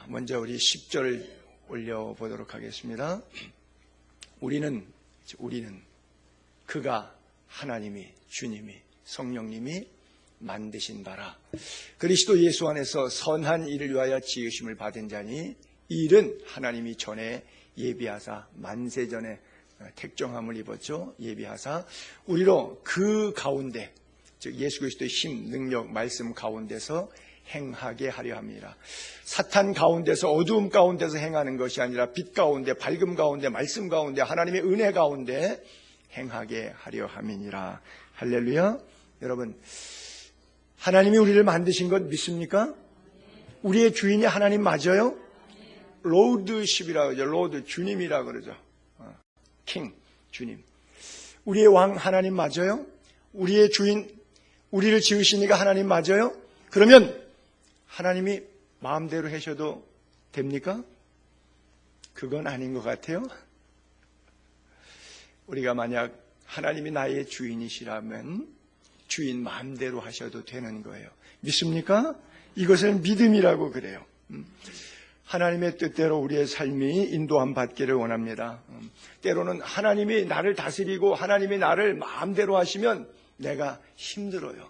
먼저 우리 10절 올려보도록 하겠습니다. 우리는 그가 하나님이 주님이 성령님이 만드신 바라 그리스도 예수 안에서 선한 일을 위하여 지으심을 받은 자니 이 일은 하나님이 전에 예비하사 만세 전에 택정함을 입었죠. 예비하사 우리로 그 가운데 즉 예수 그리스도의 힘, 능력, 말씀 가운데서 행하게 하려 합니다. 사탄 가운데서 어두움 가운데서 행하는 것이 아니라 빛 가운데 밝음 가운데 말씀 가운데 하나님의 은혜 가운데 행하게 하려 함이니라. 할렐루야. 여러분 하나님이 우리를 만드신 것 믿습니까? 우리의 주인이 하나님 맞아요? 로드십이라고 그러죠. 로드 주님이라고 그러죠. 킹 주님. 우리의 왕 하나님 맞아요? 우리의 주인 우리를 지으시니까 하나님 맞아요? 그러면 하나님이 마음대로 하셔도 됩니까? 그건 아닌 것 같아요. 우리가 만약 하나님이 나의 주인이시라면 주인 마음대로 하셔도 되는 거예요. 믿습니까? 이것을 믿음이라고 그래요. 하나님의 뜻대로 우리의 삶이 인도함 받기를 원합니다. 때로는 하나님이 나를 다스리고 하나님이 나를 마음대로 하시면 내가 힘들어요.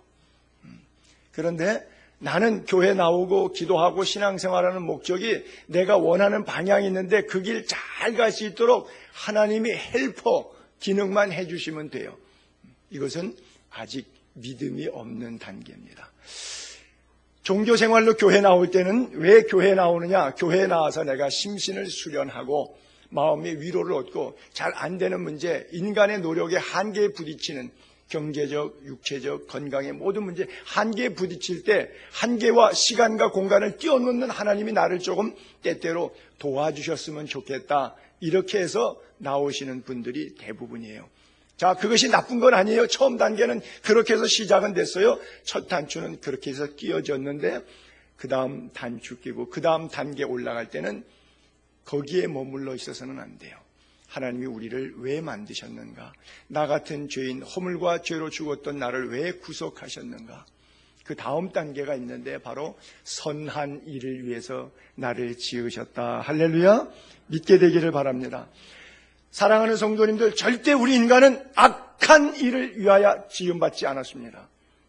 그런데 나는 교회 나오고 기도하고 신앙생활하는 목적이 내가 원하는 방향이 있는데 그 길 잘 갈 수 있도록 하나님이 헬퍼 기능만 해주시면 돼요. 이것은 아직 믿음이 없는 단계입니다. 종교생활로 교회 나올 때는 왜 교회 나오느냐? 교회에 나와서 내가 심신을 수련하고 마음의 위로를 얻고 잘 안 되는 문제, 인간의 노력의 한계에 부딪히는 경제적, 육체적, 건강의 모든 문제 한계에 부딪힐 때 한계와 시간과 공간을 뛰어넘는 하나님이 나를 조금 때때로 도와주셨으면 좋겠다. 이렇게 해서 나오시는 분들이 대부분이에요. 자, 그것이 나쁜 건 아니에요. 처음 단계는 그렇게 해서 시작은 됐어요. 첫 단추는 그렇게 해서 끼워졌는데 그 다음 단추 끼고 그 다음 단계 올라갈 때는 거기에 머물러 있어서는 안 돼요. 하나님이 우리를 왜 만드셨는가? 나 같은 죄인, 허물과 죄로 죽었던 나를 왜 구속하셨는가? 그 다음 단계가 있는데 바로 선한 일을 위해서 나를 지으셨다. 할렐루야. 믿게 되기를 바랍니다. 사랑하는 성도님들, 절대 우리 인간은 악한 일을 위하여 지음받지 않았습니다.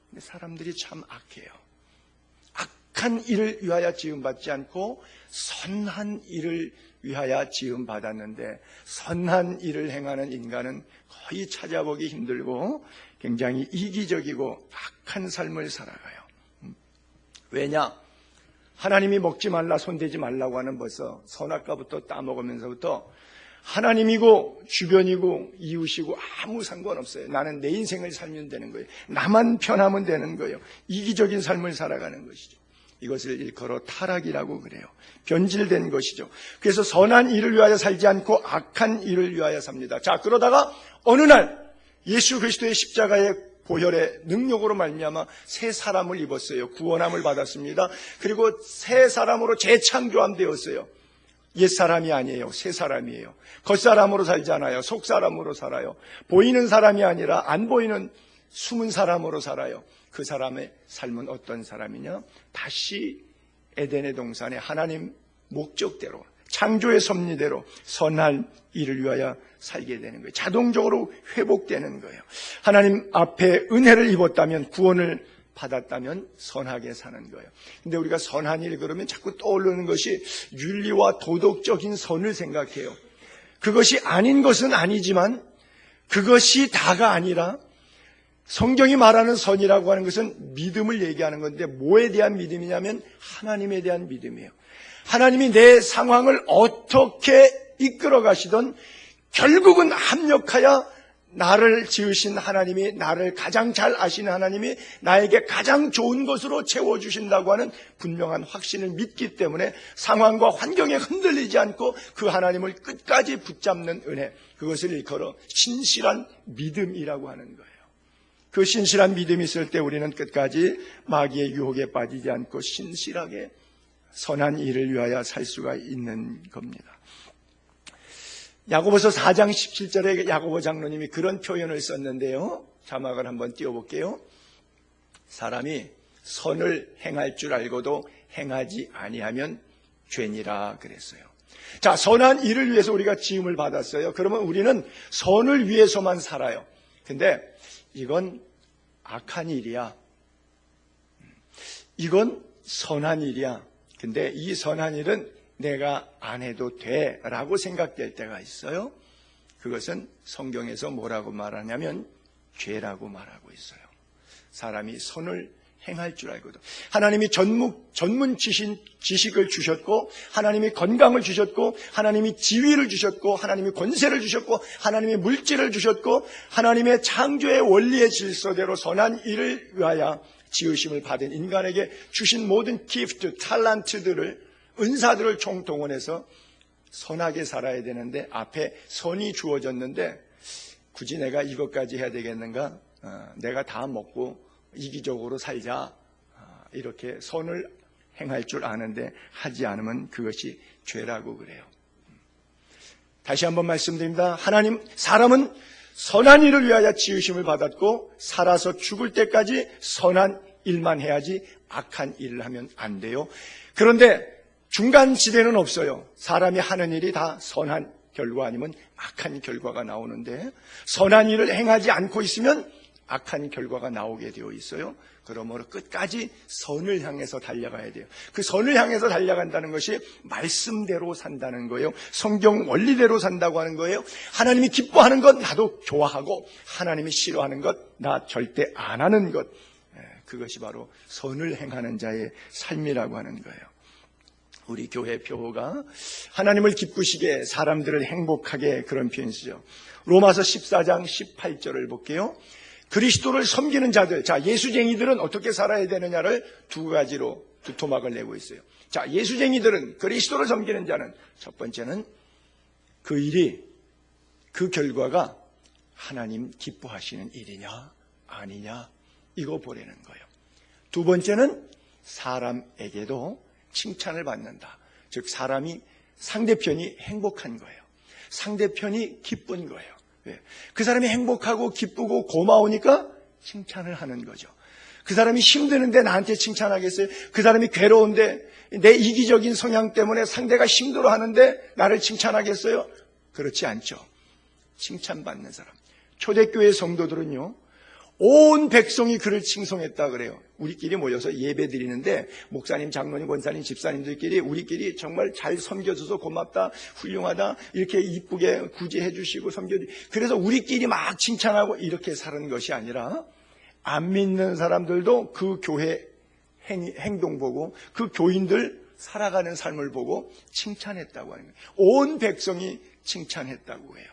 근데 사람들이 참 악해요. 악한 일을 위하여 지음받지 않고 선한 일을 위하여 지음받았는데 선한 일을 행하는 인간은 거의 찾아보기 힘들고 굉장히 이기적이고 악한 삶을 살아가요. 왜냐? 하나님이 먹지 말라 손대지 말라고 하는 벌써 선악과부터 따먹으면서부터 하나님이고 주변이고 이웃이고 아무 상관없어요. 나는 내 인생을 살면 되는 거예요. 나만 편하면 되는 거예요. 이기적인 삶을 살아가는 것이죠. 이것을 일컬어 타락이라고 그래요. 변질된 것이죠. 그래서 선한 일을 위하여 살지 않고 악한 일을 위하여 삽니다. 자, 그러다가 어느 날 예수 그리스도의 십자가의 보혈의 능력으로 말미암아 새 사람을 입었어요. 구원함을 받았습니다. 그리고 새 사람으로 재창조함 되었어요. 옛사람이 아니에요. 새 사람이에요. 겉사람으로 살지 않아요. 속사람으로 살아요. 보이는 사람이 아니라 안 보이는 숨은 사람으로 살아요. 그 사람의 삶은 어떤 사람이냐? 다시 에덴의 동산에 하나님 목적대로 창조의 섭리대로 선한 일을 위하여 살게 되는 거예요. 자동적으로 회복되는 거예요. 하나님 앞에 은혜를 입었다면 구원을 받았다면 선하게 사는 거예요. 근데 우리가 선한 일 그러면 자꾸 떠오르는 것이 윤리와 도덕적인 선을 생각해요. 그것이 아닌 것은 아니지만 그것이 다가 아니라 성경이 말하는 선이라고 하는 것은 믿음을 얘기하는 건데 뭐에 대한 믿음이냐면 하나님에 대한 믿음이에요. 하나님이 내 상황을 어떻게 이끌어 가시던 결국은 합력하여 나를 지으신 하나님이 나를 가장 잘 아시는 하나님이 나에게 가장 좋은 것으로 채워주신다고 하는 분명한 확신을 믿기 때문에 상황과 환경에 흔들리지 않고 그 하나님을 끝까지 붙잡는 은혜, 그것을 일컬어 신실한 믿음이라고 하는 거예요. 그 신실한 믿음이 있을 때 우리는 끝까지 마귀의 유혹에 빠지지 않고 신실하게 선한 일을 위하여 살 수가 있는 겁니다. 야고보서 4장 17절에 야고보 장로님이 그런 표현을 썼는데요. 자막을 한번 띄워볼게요. 사람이 선을 행할 줄 알고도 행하지 아니하면 죄니라 그랬어요. 자, 선한 일을 위해서 우리가 지음을 받았어요. 그러면 우리는 선을 위해서만 살아요. 근데 이건 악한 일이야. 이건 선한 일이야. 근데 이 선한 일은 내가 안 해도 돼 라고 생각될 때가 있어요. 그것은 성경에서 뭐라고 말하냐면 죄라고 말하고 있어요. 사람이 선을 행할 줄 알거든. 하나님이 전문 지식을 주셨고, 하나님이 건강을 주셨고, 하나님이 지위를 주셨고, 하나님이 권세를 주셨고, 하나님이 물질을 주셨고, 하나님의 창조의 원리의 질서대로 선한 일을 위하여 지으심을 받은 인간에게 주신 모든 기프트, 탤런트들을, 은사들을 총동원해서 선하게 살아야 되는데, 앞에 선이 주어졌는데 굳이 내가 이것까지 해야 되겠는가? 내가 다 먹고 이기적으로 살자, 이렇게 선을 행할 줄 아는데 하지 않으면 그것이 죄라고 그래요. 다시 한번 말씀드립니다. 사람은 선한 일을 위하여 지으심을 받았고, 살아서 죽을 때까지 선한 일만 해야지 악한 일을 하면 안 돼요. 그런데 중간 지대는 없어요. 사람이 하는 일이 다 선한 결과 아니면 악한 결과가 나오는데, 선한 일을 행하지 않고 있으면 악한 결과가 나오게 되어 있어요. 그러므로 끝까지 선을 향해서 달려가야 돼요. 그 선을 향해서 달려간다는 것이 말씀대로 산다는 거예요. 성경 원리대로 산다고 하는 거예요. 하나님이 기뻐하는 것 나도 좋아하고, 하나님이 싫어하는 것 나 절대 안 하는 것, 그것이 바로 선을 행하는 자의 삶이라고 하는 거예요. 우리 교회 표어가 하나님을 기쁘시게, 사람들을 행복하게, 그런 표현이죠. 로마서 14장 18절을 볼게요. 그리스도를 섬기는 자들, 자, 예수쟁이들은 어떻게 살아야 되느냐를 두 가지로 두 토막을 내고 있어요. 자, 예수쟁이들은, 그리스도를 섬기는 자는, 첫 번째는 그 일이, 그 결과가 하나님 기뻐하시는 일이냐 아니냐, 이거 보라는 거예요. 두 번째는 사람에게도 칭찬을 받는다. 즉 사람이, 상대편이 행복한 거예요. 상대편이 기쁜 거예요. 그 사람이 행복하고 기쁘고 고마우니까 칭찬을 하는 거죠. 그 사람이 힘드는데 나한테 칭찬하겠어요? 그 사람이 괴로운데 내 이기적인 성향 때문에 상대가 힘들어하는데 나를 칭찬하겠어요? 그렇지 않죠. 칭찬받는 사람. 초대교회 성도들은요, 온 백성이 그를 칭송했다 그래요. 우리끼리 모여서 예배 드리는데 목사님, 장로님, 권사님, 집사님들끼리 우리끼리 정말 잘 섬겨줘서 고맙다, 훌륭하다, 이렇게 이쁘게 구제해 주시고 섬겨주시고, 그래서 우리끼리 막 칭찬하고 이렇게 사는 것이 아니라 안 믿는 사람들도 그 교회 행동 보고, 그 교인들 살아가는 삶을 보고 칭찬했다고 하는 거예요. 온 백성이 칭찬했다고 해요.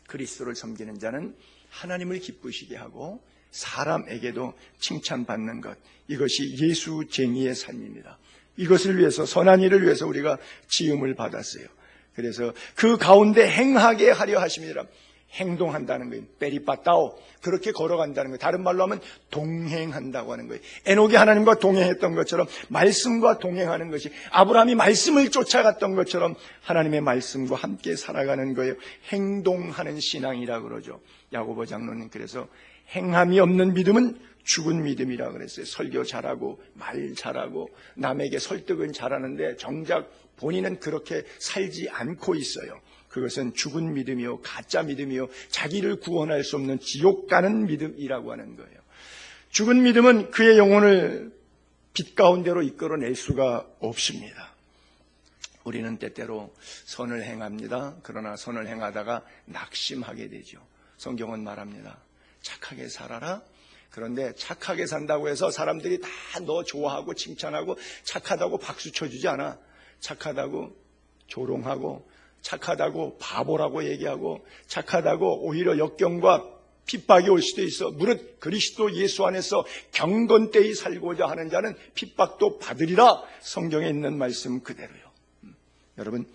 그리스도를 섬기는 자는 하나님을 기쁘시게 하고 사람에게도 칭찬받는 것, 이것이 예수쟁이의 삶입니다. 이것을 위해서, 선한 일을 위해서 우리가 지음을 받았어요. 그래서 그 가운데 행하게 하려 하심이라. 행동한다는 거예요. 빼리빠따오, 그렇게 걸어간다는 거예요. 다른 말로 하면 동행한다고 하는 거예요. 에녹이 하나님과 동행했던 것처럼 말씀과 동행하는 것이, 아브라함이 말씀을 쫓아갔던 것처럼 하나님의 말씀과 함께 살아가는 거예요. 행동하는 신앙이라고 그러죠. 야고보 장로님 그래서 행함이 없는 믿음은 죽은 믿음이라고 그랬어요. 설교 잘하고 말 잘하고 남에게 설득은 잘하는데 정작 본인은 그렇게 살지 않고 있어요. 그것은 죽은 믿음이요, 가짜 믿음이요, 자기를 구원할 수 없는 지옥 가는 믿음이라고 하는 거예요. 죽은 믿음은 그의 영혼을 빛 가운데로 이끌어낼 수가 없습니다. 우리는 때때로 선을 행합니다. 그러나 선을 행하다가 낙심하게 되죠. 성경은 말합니다. 착하게 살아라. 그런데 착하게 산다고 해서 사람들이 다 너 좋아하고 칭찬하고 착하다고 박수 쳐주지 않아. 착하다고 조롱하고, 착하다고 바보라고 얘기하고, 착하다고 오히려 역경과 핍박이 올 수도 있어. 무릇 그리스도 예수 안에서 경건되이 살고자 하는 자는 핍박도 받으리라. 성경에 있는 말씀 그대로요. 여러분,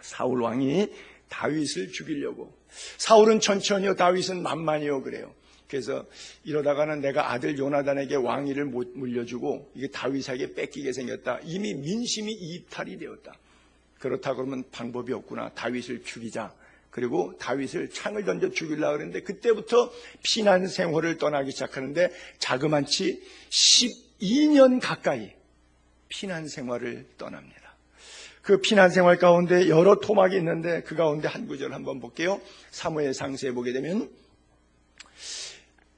사울 왕이 다윗을 죽이려고, 사울은 천천히요, 다윗은 만만히요 그래요. 그래서 이러다가는 내가 아들 요나단에게 왕위를 못 물려주고 이게 다윗에게 뺏기게 생겼다. 이미 민심이 이탈이 되었다. 그렇다 그러면 방법이 없구나. 다윗을 죽이자. 그리고 다윗을 창을 던져 죽이려고 그랬는데, 그때부터 피난 생활을 떠나기 시작하는데 자그만치 12년 가까이 피난 생활을 떠납니다. 그 피난 생활 가운데 여러 토막이 있는데 그 가운데 한 구절 한번 볼게요. 사무엘상서에 보게 되면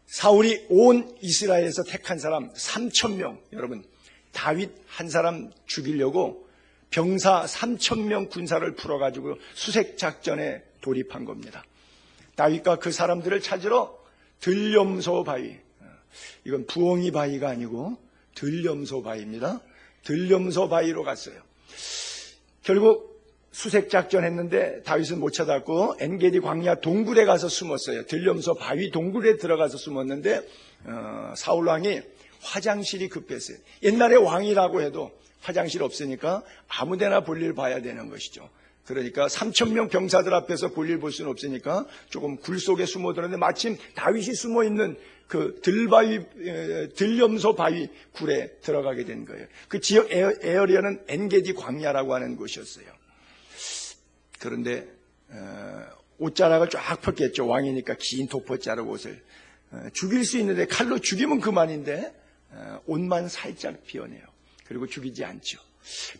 사울이 온 이스라엘에서 택한 사람 3,000명, 여러분 다윗 한 사람 죽이려고 병사 3,000명 군사를 풀어가지고 수색작전에 돌입한 겁니다. 다윗과 그 사람들을 찾으러 들염소 바위, 이건 부엉이 바위가 아니고 들염소 바위입니다. 들염소 바위로 갔어요. 결국 수색작전 했는데 다윗은 못 찾았고 엔게디 광야 동굴에 가서 숨었어요. 들염소 바위 동굴에 들어가서 숨었는데 사울왕이 화장실이 급했어요. 옛날에 왕이라고 해도 화장실 없으니까 아무데나 볼일 봐야 되는 것이죠. 그러니까 3,000명 병사들 앞에서 볼일 볼 수는 없으니까 조금 굴 속에 숨어들었는데 마침 다윗이 숨어있는 그 들염소 바위 굴에 들어가게 된 거예요. 그 지역 에어리어는 엔게디 광야라고 하는 곳이었어요. 그런데 옷자락을 쫙 폈겠죠. 왕이니까 긴 도포자락 옷을 죽일 수 있는데 칼로 죽이면 그만인데 옷만 살짝 피어내요. 그리고 죽이지 않죠.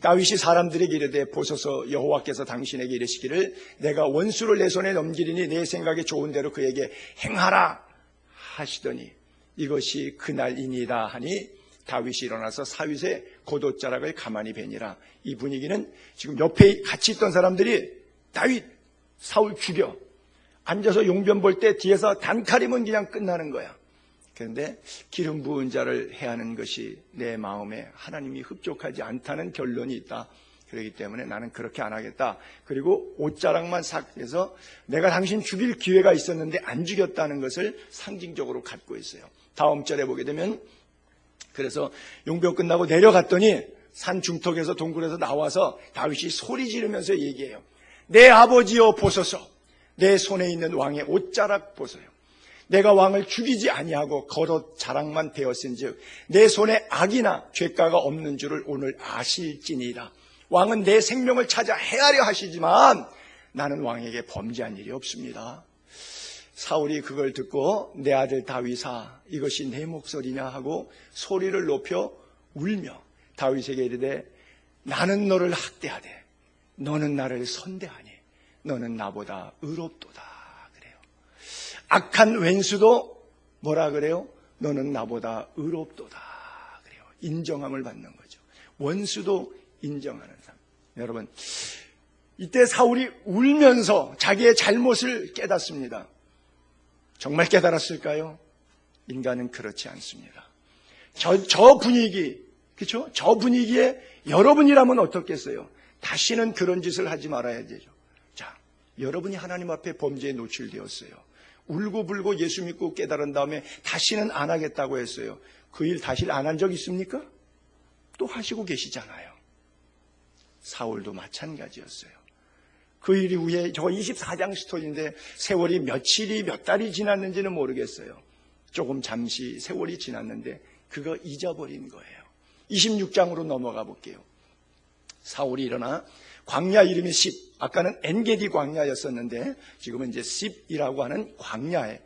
다윗이 사람들에게 이르되 보소서 여호와께서 당신에게 이르시기를 내가 원수를 내 손에 넘기리니 내 생각에 좋은 대로 그에게 행하라 하시더니 이것이 그날이니라 하니 다윗이 일어나서 사윗의 겉옷자락을 가만히 베니라. 이 분위기는 지금 옆에 같이 있던 사람들이 다윗 사울 죽여 앉아서 용변 볼 때 뒤에서 단칼이면 그냥 끝나는 거야. 그런데 기름 부은 자를 해하는 것이 내 마음에 하나님이 흡족하지 않다는 결론이 있다. 그렇기 때문에 나는 그렇게 안 하겠다. 그리고 옷자락만 싹 해서 내가 당신 죽일 기회가 있었는데 안 죽였다는 것을 상징적으로 갖고 있어요. 다음 절에 보게 되면 그래서 용병 끝나고 내려갔더니 산 중턱에서 동굴에서 나와서 다윗이 소리 지르면서 얘기해요. 내 아버지여 보소서. 내 손에 있는 왕의 옷자락 보소요. 내가 왕을 죽이지 아니하고 겉옷 자락만 베었은즉 내 손에 악이나 죄가가 없는 줄을 오늘 아실지니라. 왕은 내 생명을 찾아 해하려 하시지만 나는 왕에게 범죄한 일이 없습니다. 사울이 그걸 듣고 내 아들 다윗아 이것이 내 목소리냐 하고 소리를 높여 울며 다윗에게 이르되 나는 너를 학대하되 너는 나를 선대하니 너는 나보다 의롭도다 그래요. 악한 왼수도 뭐라 그래요? 너는 나보다 의롭도다 그래요. 인정함을 받는 거죠. 원수도 인정하는 사람. 여러분 이때 사울이 울면서 자기의 잘못을 깨닫습니다. 정말 깨달았을까요? 인간은 그렇지 않습니다. 저 분위기, 그렇죠? 저 분위기에 여러분이라면 어떻겠어요? 다시는 그런 짓을 하지 말아야 되죠. 자, 여러분이 하나님 앞에 범죄에 노출되었어요. 울고불고 예수 믿고 깨달은 다음에 다시는 안 하겠다고 했어요. 그 일 다시 안 한 적 있습니까? 또 하시고 계시잖아요. 사울도 마찬가지였어요. 그 일 이후에 저 24장 스토리인데 세월이 며칠이 몇 달이 지났는지는 모르겠어요. 조금 잠시 세월이 지났는데 그거 잊어버린 거예요. 26장으로 넘어가 볼게요. 사울이 일어나 광야 이름이 십, 아까는 엔게디 광야였었는데 지금은 이제 십이라고 하는 광야에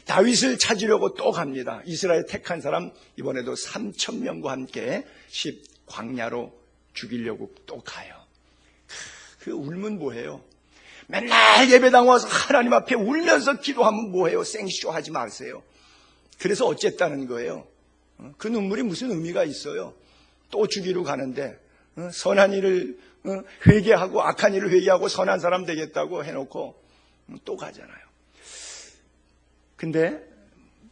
다윗을 찾으려고 또 갑니다. 이스라엘 택한 사람 이번에도 3,000명과 함께 십 광야로 죽이려고 또 가요. 그 울면 뭐해요? 맨날 예배당 와서 하나님 앞에 울면서 기도하면 뭐해요? 생쇼 하지 마세요. 그래서 어쨌다는 거예요. 그 눈물이 무슨 의미가 있어요? 또 죽이러 가는데 선한 일을 회개하고 악한 일을 회개하고 선한 사람 되겠다고 해놓고 또 가잖아요. 근데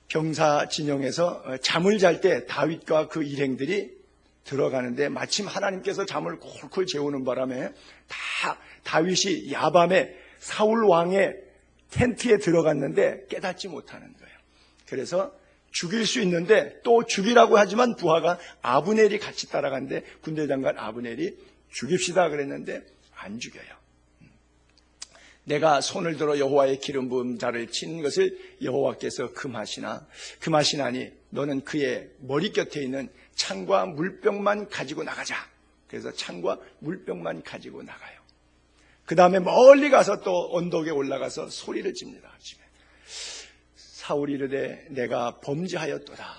병사 진영에서 잠을 잘 때 다윗과 그 일행들이 들어가는데 마침 하나님께서 잠을 콜콜 재우는 바람에 다윗이 야밤에 사울 왕의 텐트에 들어갔는데 깨닫지 못하는 거예요. 그래서 죽일 수 있는데 또 죽이라고 하지만 부하가 아브넬이 같이 따라갔는데 군대장관 아브넬이 죽입시다 그랬는데 안 죽여요. 내가 손을 들어 여호와의 기름 부은 자를 치는 것을 여호와께서 금하시나니 너는 그의 머리 곁에 있는 창과 물병만 가지고 나가자. 그래서 창과 물병만 가지고 나가요. 그 다음에 멀리 가서 또 언덕에 올라가서 소리를 칩니다. 아침에. 사울이 이르되 내가 범죄하였도다.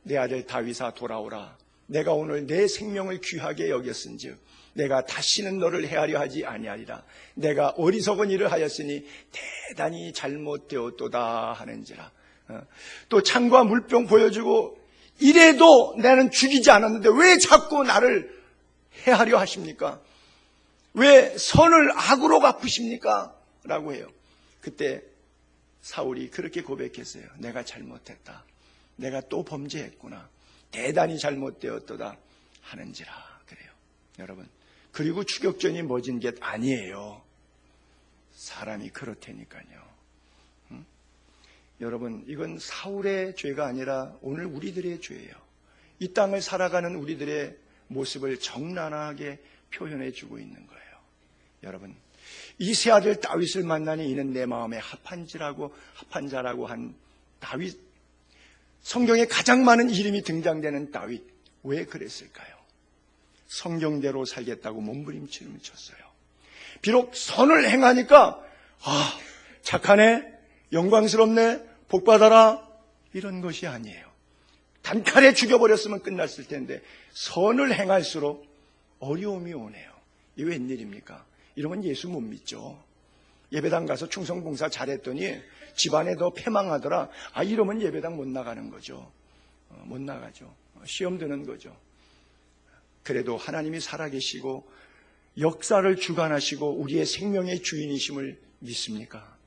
내 아들 다윗아 돌아오라. 내가 오늘 내 생명을 귀하게 여겼은즉 내가 다시는 너를 해하려 하지 아니하리라. 내가 어리석은 일을 하였으니 대단히 잘못되었도다 하는지라. 또 창과 물병 보여주고 이래도 나는 죽이지 않았는데 왜 자꾸 나를 해하려 하십니까? 왜 선을 악으로 갚으십니까? 라고 해요. 그때 사울이 그렇게 고백했어요. 내가 잘못했다. 내가 또 범죄했구나. 대단히 잘못되었도다 하는지라. 그래요. 여러분, 그리고 추격전이 멎은 게 아니에요. 사람이 그렇다니까요. 여러분, 이건 사울의 죄가 아니라 오늘 우리들의 죄예요. 이 땅을 살아가는 우리들의 모습을 적나라하게 표현해 주고 있는 거예요. 여러분, 이 세 아들 다윗을 만나니 이는 내 마음에 합한 자라고 한 다윗, 성경에 가장 많은 이름이 등장되는 다윗, 왜 그랬을까요? 성경대로 살겠다고 몸부림치를 쳤어요. 비록 선을 행하니까 착하네, 영광스럽네, 복받아라, 이런 것이 아니에요. 단칼에 죽여버렸으면 끝났을 텐데 선을 행할수록 어려움이 오네요. 이게 웬일입니까? 이러면 예수 못 믿죠. 예배당 가서 충성봉사 잘했더니 집안에 더 패망하더라. 이러면 예배당 못 나가는 거죠. 못 나가죠. 시험 드는 거죠. 그래도 하나님이 살아계시고 역사를 주관하시고 우리의 생명의 주인이심을 믿습니까?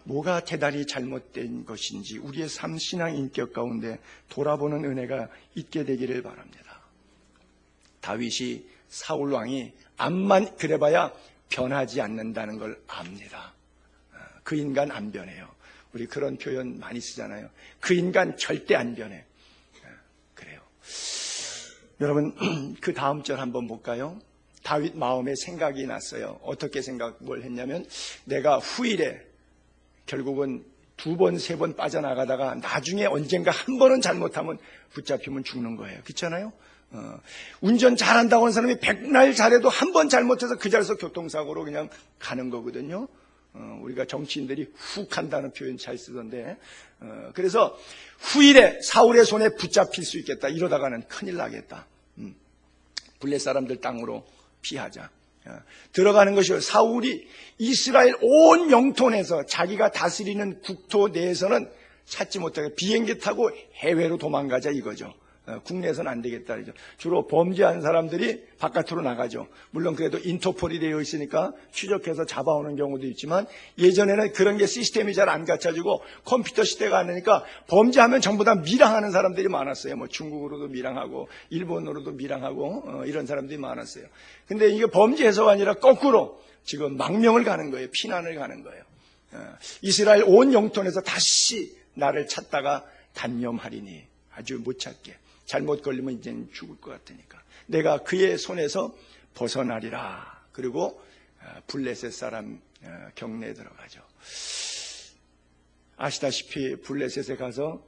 뭐가 대단히 잘못된 것인지 우리의 삶 신앙 인격 가운데 돌아보는 은혜가 있게 되기를 바랍니다. 다윗이 사울 왕이 암만 그래봐야 변하지 않는다는 걸 압니다. 그 인간 안 변해요. 우리 그런 표현 많이 쓰잖아요. 그 인간 절대 안 변해. 그래요. 여러분, 그 다음 절 한번 볼까요? 다윗 마음에 생각이 났어요. 어떻게 뭘 했냐면 내가 후일에 결국은 2번, 3번 빠져나가다가 나중에 언젠가 한 번은 잘못하면 붙잡히면 죽는 거예요. 그렇잖아요? 운전 잘한다고 하는 사람이 백날 잘해도 한 번 잘못해서 그 자리에서 교통사고로 그냥 가는 거거든요. 우리가 정치인들이 훅 한다는 표현 잘 쓰던데, 그래서 후일에 사울의 손에 붙잡힐 수 있겠다. 이러다가는 큰일 나겠다. 블레 사람들 땅으로 피하자. 들어가는 것이 사울이 이스라엘 온 영토 내에서 자기가 다스리는 국토 내에서는 찾지 못하게 비행기 타고 해외로 도망가자 이거죠. 국내에서는 안 되겠다. 그러죠. 주로 범죄한 사람들이 바깥으로 나가죠. 물론 그래도 인터폴이 되어 있으니까 추적해서 잡아오는 경우도 있지만 예전에는 그런 게 시스템이 잘 안 갖춰지고 컴퓨터 시대가 안 되니까 범죄하면 전부 다 밀항하는 사람들이 많았어요. 뭐 중국으로도 밀항하고 일본으로도 밀항하고 이런 사람들이 많았어요. 근데 이게 범죄해서가 아니라 거꾸로 지금 망명을 가는 거예요. 피난을 가는 거예요. 이스라엘 온 영토에서 다시 나를 찾다가 단념하리니 아주 못 찾게. 잘못 걸리면 이제는 죽을 것 같으니까 내가 그의 손에서 벗어나리라. 그리고 블레셋 사람 경내에 들어가죠. 아시다시피 블레셋에 가서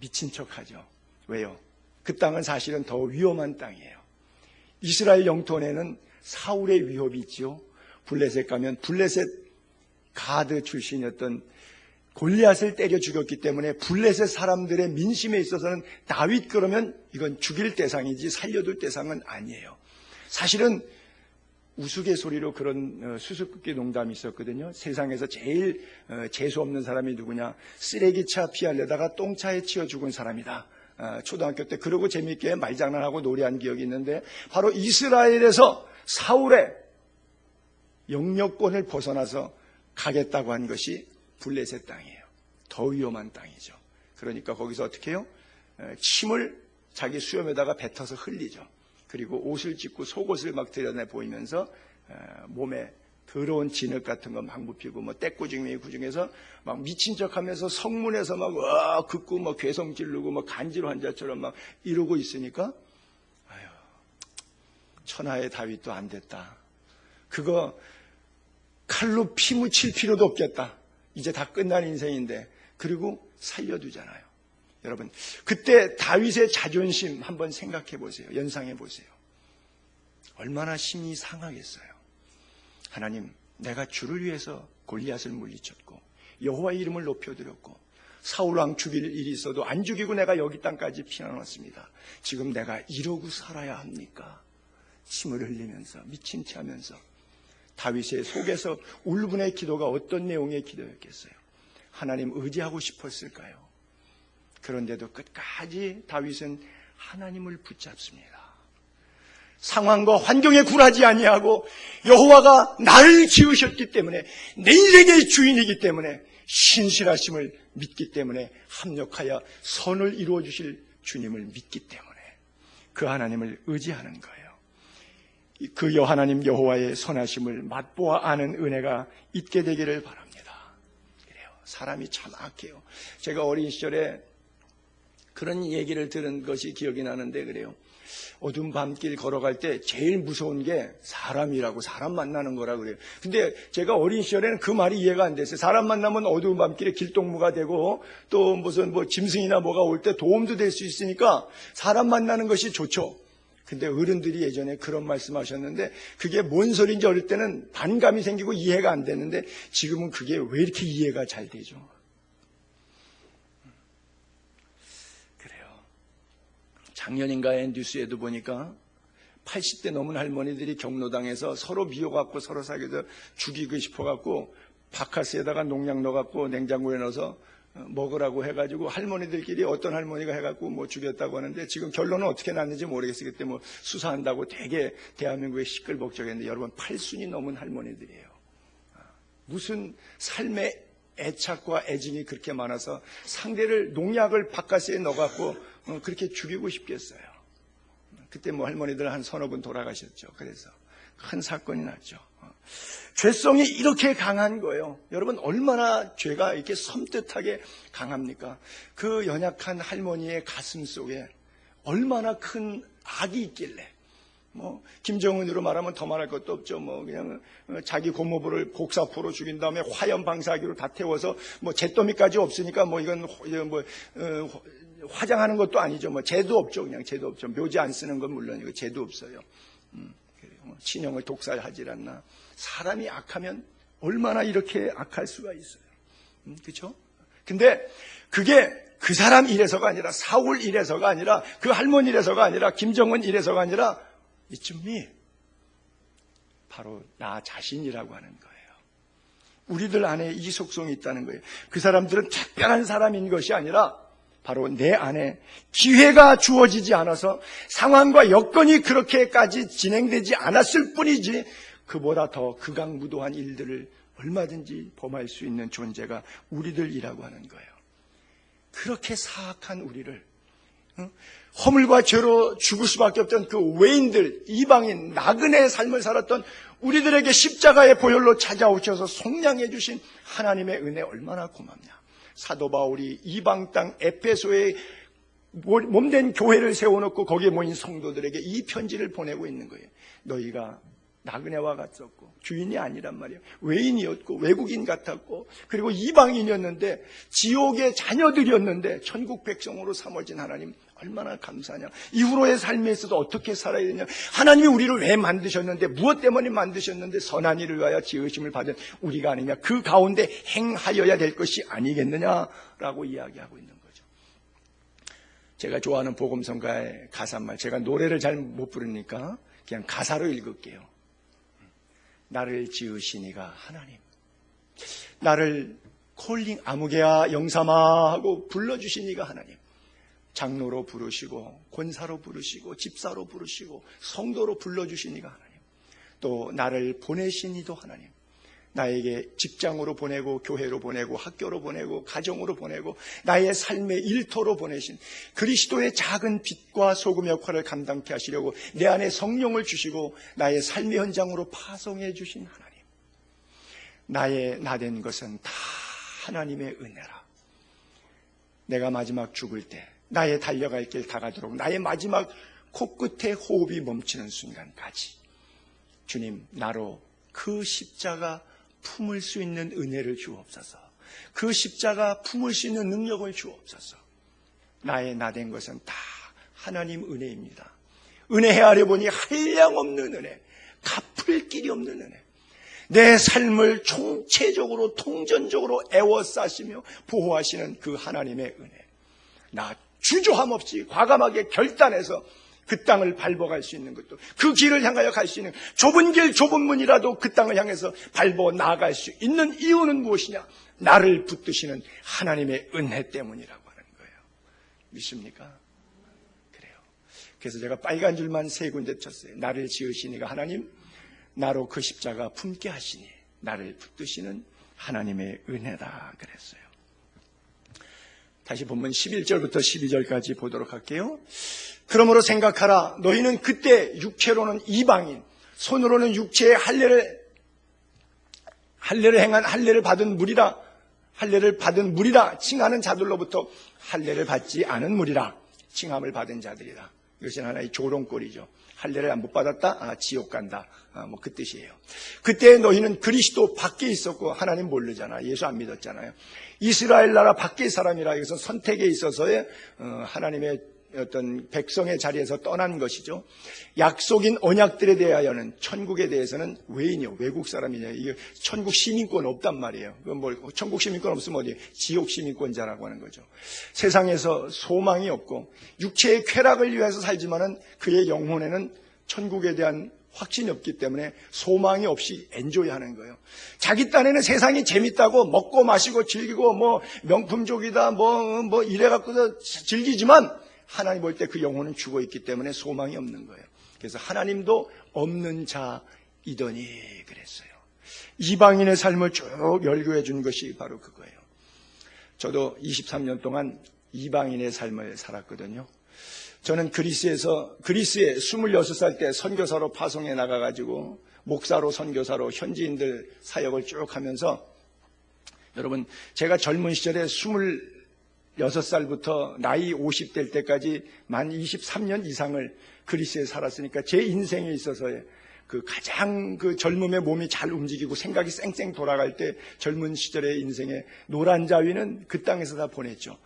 미친 척하죠. 왜요? 그 땅은 사실은 더 위험한 땅이에요. 이스라엘 영토 내는 사울의 위협이 있죠. 블레셋 가면 블레셋 가드 출신이었던 골리앗을 때려 죽였기 때문에 블레셋 사람들의 민심에 있어서는 다윗 그러면 이건 죽일 대상이지 살려둘 대상은 아니에요. 사실은 우스갯소리로 그런 수수께끼 농담이 있었거든요. 세상에서 제일 재수 없는 사람이 누구냐? 쓰레기차 피하려다가 똥차에 치여 죽은 사람이다. 초등학교 때 그러고 재미있게 말장난하고 노래한 기억이 있는데 바로 이스라엘에서 사울의 영역권을 벗어나서 가겠다고 한 것이 블레셋 땅이에요. 더 위험한 땅이죠. 그러니까 거기서 어떻게 해요? 침을 자기 수염에다가 뱉어서 흘리죠. 그리고 옷을 찢고 속옷을 막 드러내 보이면서 몸에 더러운 진흙 같은 거 막 묻히고 뭐 떼꾸중이 구중에서 막 미친 척하면서 성문에서 막 긋고 뭐 괴성 지르고 뭐 간지로 환자처럼 막 이러고 있으니까 천하의 다윗도 안 됐다. 그거 칼로 피 묻힐 필요도 없겠다. 이제 다 끝난 인생인데 그리고 살려두잖아요. 여러분 그때 다윗의 자존심 한번 생각해 보세요. 연상해 보세요. 얼마나 심히 상하겠어요. 하나님 내가 주를 위해서 골리앗을 물리쳤고 여호와의 이름을 높여드렸고 사울왕 죽일 일이 있어도 안 죽이고 내가 여기 땅까지 피난 왔습니다. 지금 내가 이러고 살아야 합니까? 침을 흘리면서 미친 체 하면서 다윗의 속에서 울분의 기도가 어떤 내용의 기도였겠어요? 하나님 의지하고 싶었을까요? 그런데도 끝까지 다윗은 하나님을 붙잡습니다. 상황과 환경에 굴하지 아니하고 여호와가 나를 지으셨기 때문에 내 인생의 주인이기 때문에 신실하심을 믿기 때문에 합력하여 선을 이루어 주실 주님을 믿기 때문에 그 하나님을 의지하는 거예요. 그 하나님 여호와의 선하심을 맛보아 아는 은혜가 있게 되기를 바랍니다. 그래요. 사람이 참 악해요. 제가 어린 시절에 그런 얘기를 들은 것이 기억이 나는데 그래요. 어두운 밤길 걸어갈 때 제일 무서운 게 사람이라고, 사람 만나는 거라 그래요. 근데 제가 어린 시절에는 그 말이 이해가 안 됐어요. 사람 만나면 어두운 밤길에 길동무가 되고 또 무슨 짐승이나 뭐가 올 때 도움도 될 수 있으니까 사람 만나는 것이 좋죠. 근데 어른들이 예전에 그런 말씀하셨는데 그게 뭔 소리인지 어릴 때는 반감이 생기고 이해가 안 됐는데 지금은 그게 왜 이렇게 이해가 잘 되죠? 작년인가의 뉴스에도 보니까 80대 넘은 할머니들이 경로당에서 서로 미워갖고 서로 사귀어서 죽이고 싶어갖고 바카스에다가 농약 넣어갖고 냉장고에 넣어서 먹으라고 해가지고 할머니들끼리 어떤 할머니가 해갖고 죽였다고 하는데 지금 결론은 어떻게 났는지 모르겠어요. 그때 수사한다고 되게 대한민국에 시끌벅적했는데 여러분 80이 넘은 할머니들이에요. 무슨 삶의 애착과 애증이 그렇게 많아서 상대를 농약을 바카스에 넣어갖고 그렇게 죽이고 싶겠어요. 그때 할머니들 한 서너 분 돌아가셨죠. 그래서 큰 사건이 났죠. 죄성이 이렇게 강한 거예요. 여러분 얼마나 죄가 이렇게 섬뜩하게 강합니까? 그 연약한 할머니의 가슴 속에 얼마나 큰 악이 있길래 김정은으로 말하면 더 말할 것도 없죠. 그냥 자기 고모부를 곡사포로 죽인 다음에 화염 방사기로 다 태워서 잿더미까지 없으니까 이건 화장하는 것도 아니죠. 죄도 없죠. 그냥 죄도 없죠. 묘지 안 쓰는 건 물론이고 죄도 없어요. 친형을 독살하질 않나. 사람이 악하면 얼마나 이렇게 악할 수가 있어요. 그렇죠? 근데 그게 그 사람 이래서가 아니라 사울 이래서가 아니라 그 할머니 이래서가 아니라 김정은 이래서가 아니라 이쯤이 바로 나 자신이라고 하는 거예요. 우리들 안에 이 속성이 있다는 거예요. 그 사람들은 특별한 사람인 것이 아니라 바로 내 안에 기회가 주어지지 않아서 상황과 여건이 그렇게까지 진행되지 않았을 뿐이지 그보다 더 극악무도한 일들을 얼마든지 범할 수 있는 존재가 우리들이라고 하는 거예요. 그렇게 사악한 우리를 허물과 죄로 죽을 수밖에 없던 그 외인들, 이방인, 나그네의 삶을 살았던 우리들에게 십자가의 보혈로 찾아오셔서 속량해 주신 하나님의 은혜 얼마나 고맙냐. 사도 바울이 이방 땅 에페소에 몸된 교회를 세워놓고 거기에 모인 성도들에게 이 편지를 보내고 있는 거예요. 너희가 나그네와 같았고 주인이 아니란 말이에요. 외인이었고 외국인 같았고 그리고 이방인이었는데 지옥의 자녀들이었는데 천국 백성으로 삼아진 하나님 얼마나 감사하냐. 이후로의 삶에 있어도 어떻게 살아야 되냐. 하나님이 우리를 왜 만드셨는데 무엇 때문에 만드셨는데 선한 일을 위하여 지으심을 받은 우리가 아니냐. 그 가운데 행하여야 될 것이 아니겠느냐라고 이야기하고 있는 거죠. 제가 좋아하는 복음성가의 가사말, 제가 노래를 잘 못 부르니까 그냥 가사로 읽을게요. 나를 지으신 이가 하나님, 나를 콜링 아무개야 영삼아 하고 불러주신 이가 하나님, 장로로 부르시고 권사로 부르시고 집사로 부르시고 성도로 불러주신 이가 하나님, 또 나를 보내신 이도 하나님, 나에게 직장으로 보내고 교회로 보내고 학교로 보내고 가정으로 보내고 나의 삶의 일터로 보내신 그리스도의 작은 빛과 소금 역할을 감당케 하시려고 내 안에 성령을 주시고 나의 삶의 현장으로 파송해 주신 하나님, 나의 나된 것은 다 하나님의 은혜라. 내가 마지막 죽을 때 나의 달려갈 길 다가도록 나의 마지막 코끝에 호흡이 멈추는 순간까지 주님, 나로 그 십자가 품을 수 있는 은혜를 주옵소서. 그 십자가 품을 수 있는 능력을 주옵소서. 나의 나된 것은 다 하나님 은혜입니다. 은혜 헤아려 보니 한량 없는 은혜, 갚을 길이 없는 은혜. 내 삶을 총체적으로 통전적으로 애워싸시며 보호하시는 그 하나님의 은혜, 나 주저함 없이 과감하게 결단해서 그 땅을 밟아갈 수 있는 것도, 그 길을 향하여 갈 수 있는, 좁은 길 좁은 문이라도 그 땅을 향해서 밟아 나아갈 수 있는 이유는 무엇이냐? 나를 붙드시는 하나님의 은혜 때문이라고 하는 거예요. 믿습니까? 그래요. 그래서 제가 빨간 줄만 3군데 쳤어요. 나를 지으시니가 하나님, 나로 그 십자가 품게 하시니 나를 붙드시는 하나님의 은혜다 그랬어요. 다시 본문 11절부터 12절까지 보도록 할게요. 그러므로 생각하라. 너희는 그때 육체로는 이방인, 손으로는 육체의 할례를 행한 할례를 받은 무리라 칭하는 자들로부터 할례를 받지 않은 무리라 칭함을 받은 자들이라. 이것은 하나의 조롱꼴이죠. 할례를 못 받았다? 지옥 간다. 그 뜻이에요. 그때 너희는 그리스도 밖에 있었고 하나님 모르잖아. 예수 안 믿었잖아요. 이스라엘 나라 밖의 사람이라. 이것은 선택에 있어서의 하나님의 어떤 백성의 자리에서 떠난 것이죠. 약속인 언약들에 대하여는, 천국에 대해서는 외인이요, 외국 사람이냐, 이게 천국 시민권 없단 말이에요. 천국 시민권 없으면 어디? 지옥 시민권자라고 하는 거죠. 세상에서 소망이 없고 육체의 쾌락을 위해서 살지만은 그의 영혼에는 천국에 대한 확신이 없기 때문에 소망이 없이 엔조이하는 거예요. 자기 딴에는 세상이 재밌다고 먹고 마시고 즐기고 명품족이다 이래갖고서 즐기지만 하나님 볼 때 그 영혼은 죽어 있기 때문에 소망이 없는 거예요. 그래서 하나님도 없는 자이더니 그랬어요. 이방인의 삶을 쭉 열거해 준 것이 바로 그거예요. 저도 23년 동안 이방인의 삶을 살았거든요. 저는 그리스에 26살 때 선교사로 파송해 나가가지고 목사로 선교사로 현지인들 사역을 쭉 하면서, 여러분 제가 젊은 시절에 26살부터 나이 50될 때까지 만 23년 이상을 그리스에 살았으니까 제 인생에 있어서의 그 가장 그 젊음의 몸이 잘 움직이고 생각이 쌩쌩 돌아갈 때 젊은 시절의 인생의 노란자위는 그 땅에서 다 보냈죠.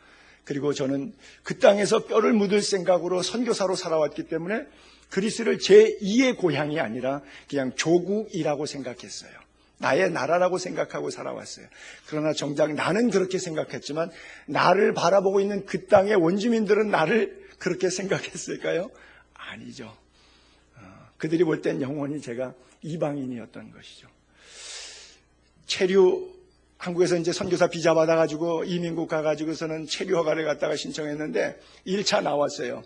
그리고 저는 그 땅에서 뼈를 묻을 생각으로 선교사로 살아왔기 때문에 그리스를 제2의 고향이 아니라 그냥 조국이라고 생각했어요. 나의 나라라고 생각하고 살아왔어요. 그러나 정작 나는 그렇게 생각했지만 나를 바라보고 있는 그 땅의 원주민들은 나를 그렇게 생각했을까요? 아니죠. 그들이 볼 땐 영원히 제가 이방인이었던 것이죠. 체류, 한국에서 이제 선교사 비자 받아가지고 이민국 가가지고서는 체류 허가를 갖다가 신청했는데 1차 나왔어요.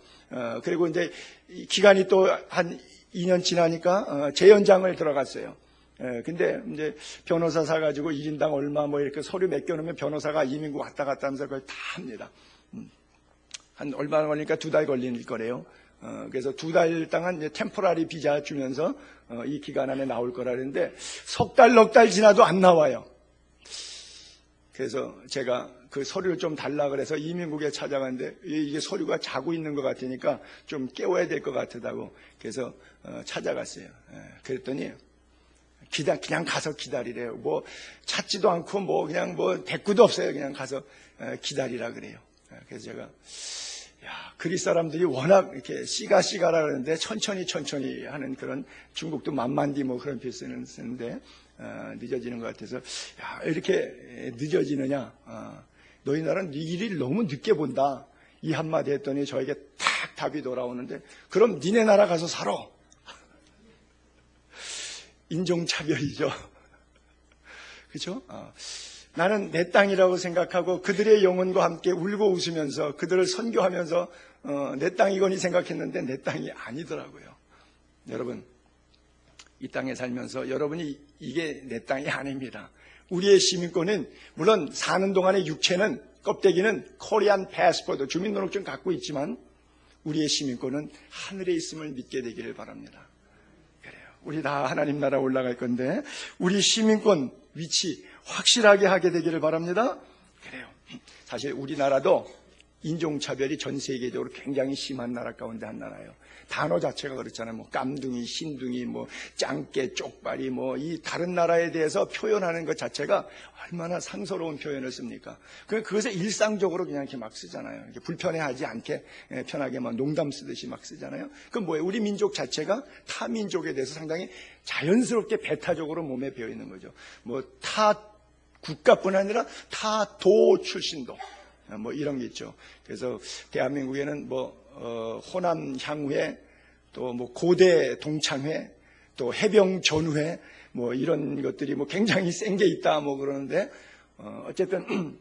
그리고 이제 기간이 또 한 2년 지나니까 재연장을 들어갔어요. 근데 이제 변호사 사가지고 1인당 얼마 이렇게 서류 맡겨놓으면 변호사가 이민국 왔다 갔다 하면서 그걸 다 합니다. 한 얼마 걸리니까 2달 걸릴 거래요. 그래서 2달 동안 이제 템포라리 비자 주면서 이 기간 안에 나올 거라는데 석 달, 넉 달 지나도 안 나와요. 그래서 제가 그 서류를 좀 달라 그래서 이민국에 찾아갔는데 이게 서류가 자고 있는 것 같으니까 좀 깨워야 될 것 같다고 그래서 찾아갔어요. 그랬더니 그냥 가서 기다리래요. 찾지도 않고 그냥 대꾸도 없어요. 그냥 가서 기다리라 그래요. 그래서 제가 그리스 사람들이 워낙 이렇게 씨가라 그러는데 천천히 하는 그런, 중국도 만만디 그런 표현을 쓰는데 늦어지는 것 같아서 이렇게 늦어지느냐, 너희 나라는 네 일을 너무 늦게 본다, 이 한마디 했더니 저에게 탁 답이 돌아오는데, 그럼 니네 나라 가서 살아. 인종차별이죠. 그렇죠? 나는 내 땅이라고 생각하고 그들의 영혼과 함께 울고 웃으면서 그들을 선교하면서 내 땅이거니 생각했는데 내 땅이 아니더라고요. 여러분, 이 땅에 살면서 여러분이 이게 내 땅이 아닙니다. 우리의 시민권은 물론 사는 동안의 육체는, 껍데기는 코리안 패스포드, 주민등록증 갖고 있지만 우리의 시민권은 하늘에 있음을 믿게 되기를 바랍니다. 그래요. 우리 다 하나님 나라 올라갈 건데 우리 시민권 위치 확실하게 하게 되기를 바랍니다. 그래요. 사실 우리나라도 인종차별이 전 세계적으로 굉장히 심한 나라 가운데 한 나라예요. 단어 자체가 그렇잖아요. 뭐 깜둥이, 신둥이, 뭐 짱깨, 쪽발이, 뭐 이 다른 나라에 대해서 표현하는 것 자체가 얼마나 상스러운 표현을 씁니까? 그것을 일상적으로 그냥 이렇게 막 쓰잖아요. 이렇게 불편해하지 않게 편하게 막 농담 쓰듯이 막 쓰잖아요. 그럼 뭐예요? 우리 민족 자체가 타 민족에 대해서 상당히 자연스럽게 배타적으로 몸에 배어 있는 거죠. 뭐 타 국가뿐 아니라 타 도 출신도 뭐 이런 게 있죠. 그래서 대한민국에는 호남 향후회, 또 뭐 고대 동창회, 또 해병 전후회, 뭐 이런 것들이 뭐 굉장히 센 게 있다 뭐 그러는데, 어쨌든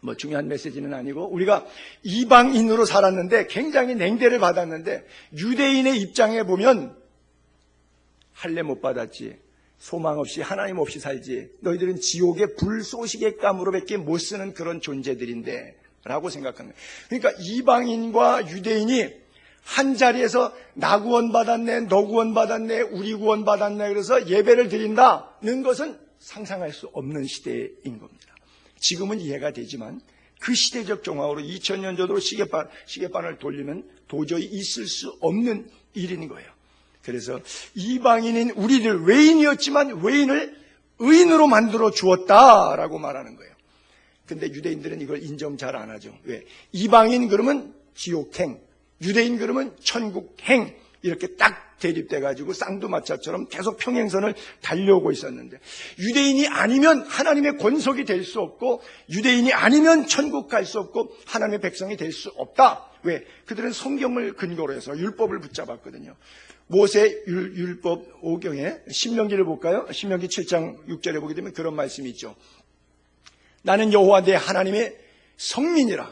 뭐 중요한 메시지는 아니고, 우리가 이방인으로 살았는데 굉장히 냉대를 받았는데, 유대인의 입장에 보면 할례 못 받았지, 소망 없이 하나님 없이 살지, 너희들은 지옥의 불쏘시개 감으로밖에 못 쓰는 그런 존재들인데 라고 생각하는 거예요. 그러니까 이방인과 유대인이 한 자리에서 나 구원 받았네, 너 구원 받았네, 우리 구원 받았네, 그래서 예배를 드린다는 것은 상상할 수 없는 시대인 겁니다. 지금은 이해가 되지만 그 시대적 정황으로 2000년 전으로 시계반을 돌리면 도저히 있을 수 없는 일인 거예요. 그래서 이방인인 우리들, 외인이었지만 외인을 의인으로 만들어 주었다라고 말하는 거예요. 근데 유대인들은 이걸 인정 잘 안 하죠. 왜? 이방인 그러면 지옥행, 유대인 그러면 천국행, 이렇게 딱 대립돼가지고 쌍두마차처럼 계속 평행선을 달려오고 있었는데, 유대인이 아니면 하나님의 권속이 될 수 없고, 유대인이 아니면 천국 갈 수 없고, 하나님의 백성이 될 수 없다. 왜? 그들은 성경을 근거로 해서 율법을 붙잡았거든요. 모세 율법 5경에 신명기를 볼까요? 신명기 7장 6절에 보게 되면 그런 말씀이 있죠. 나는 여호와 내 하나님의 성민이라.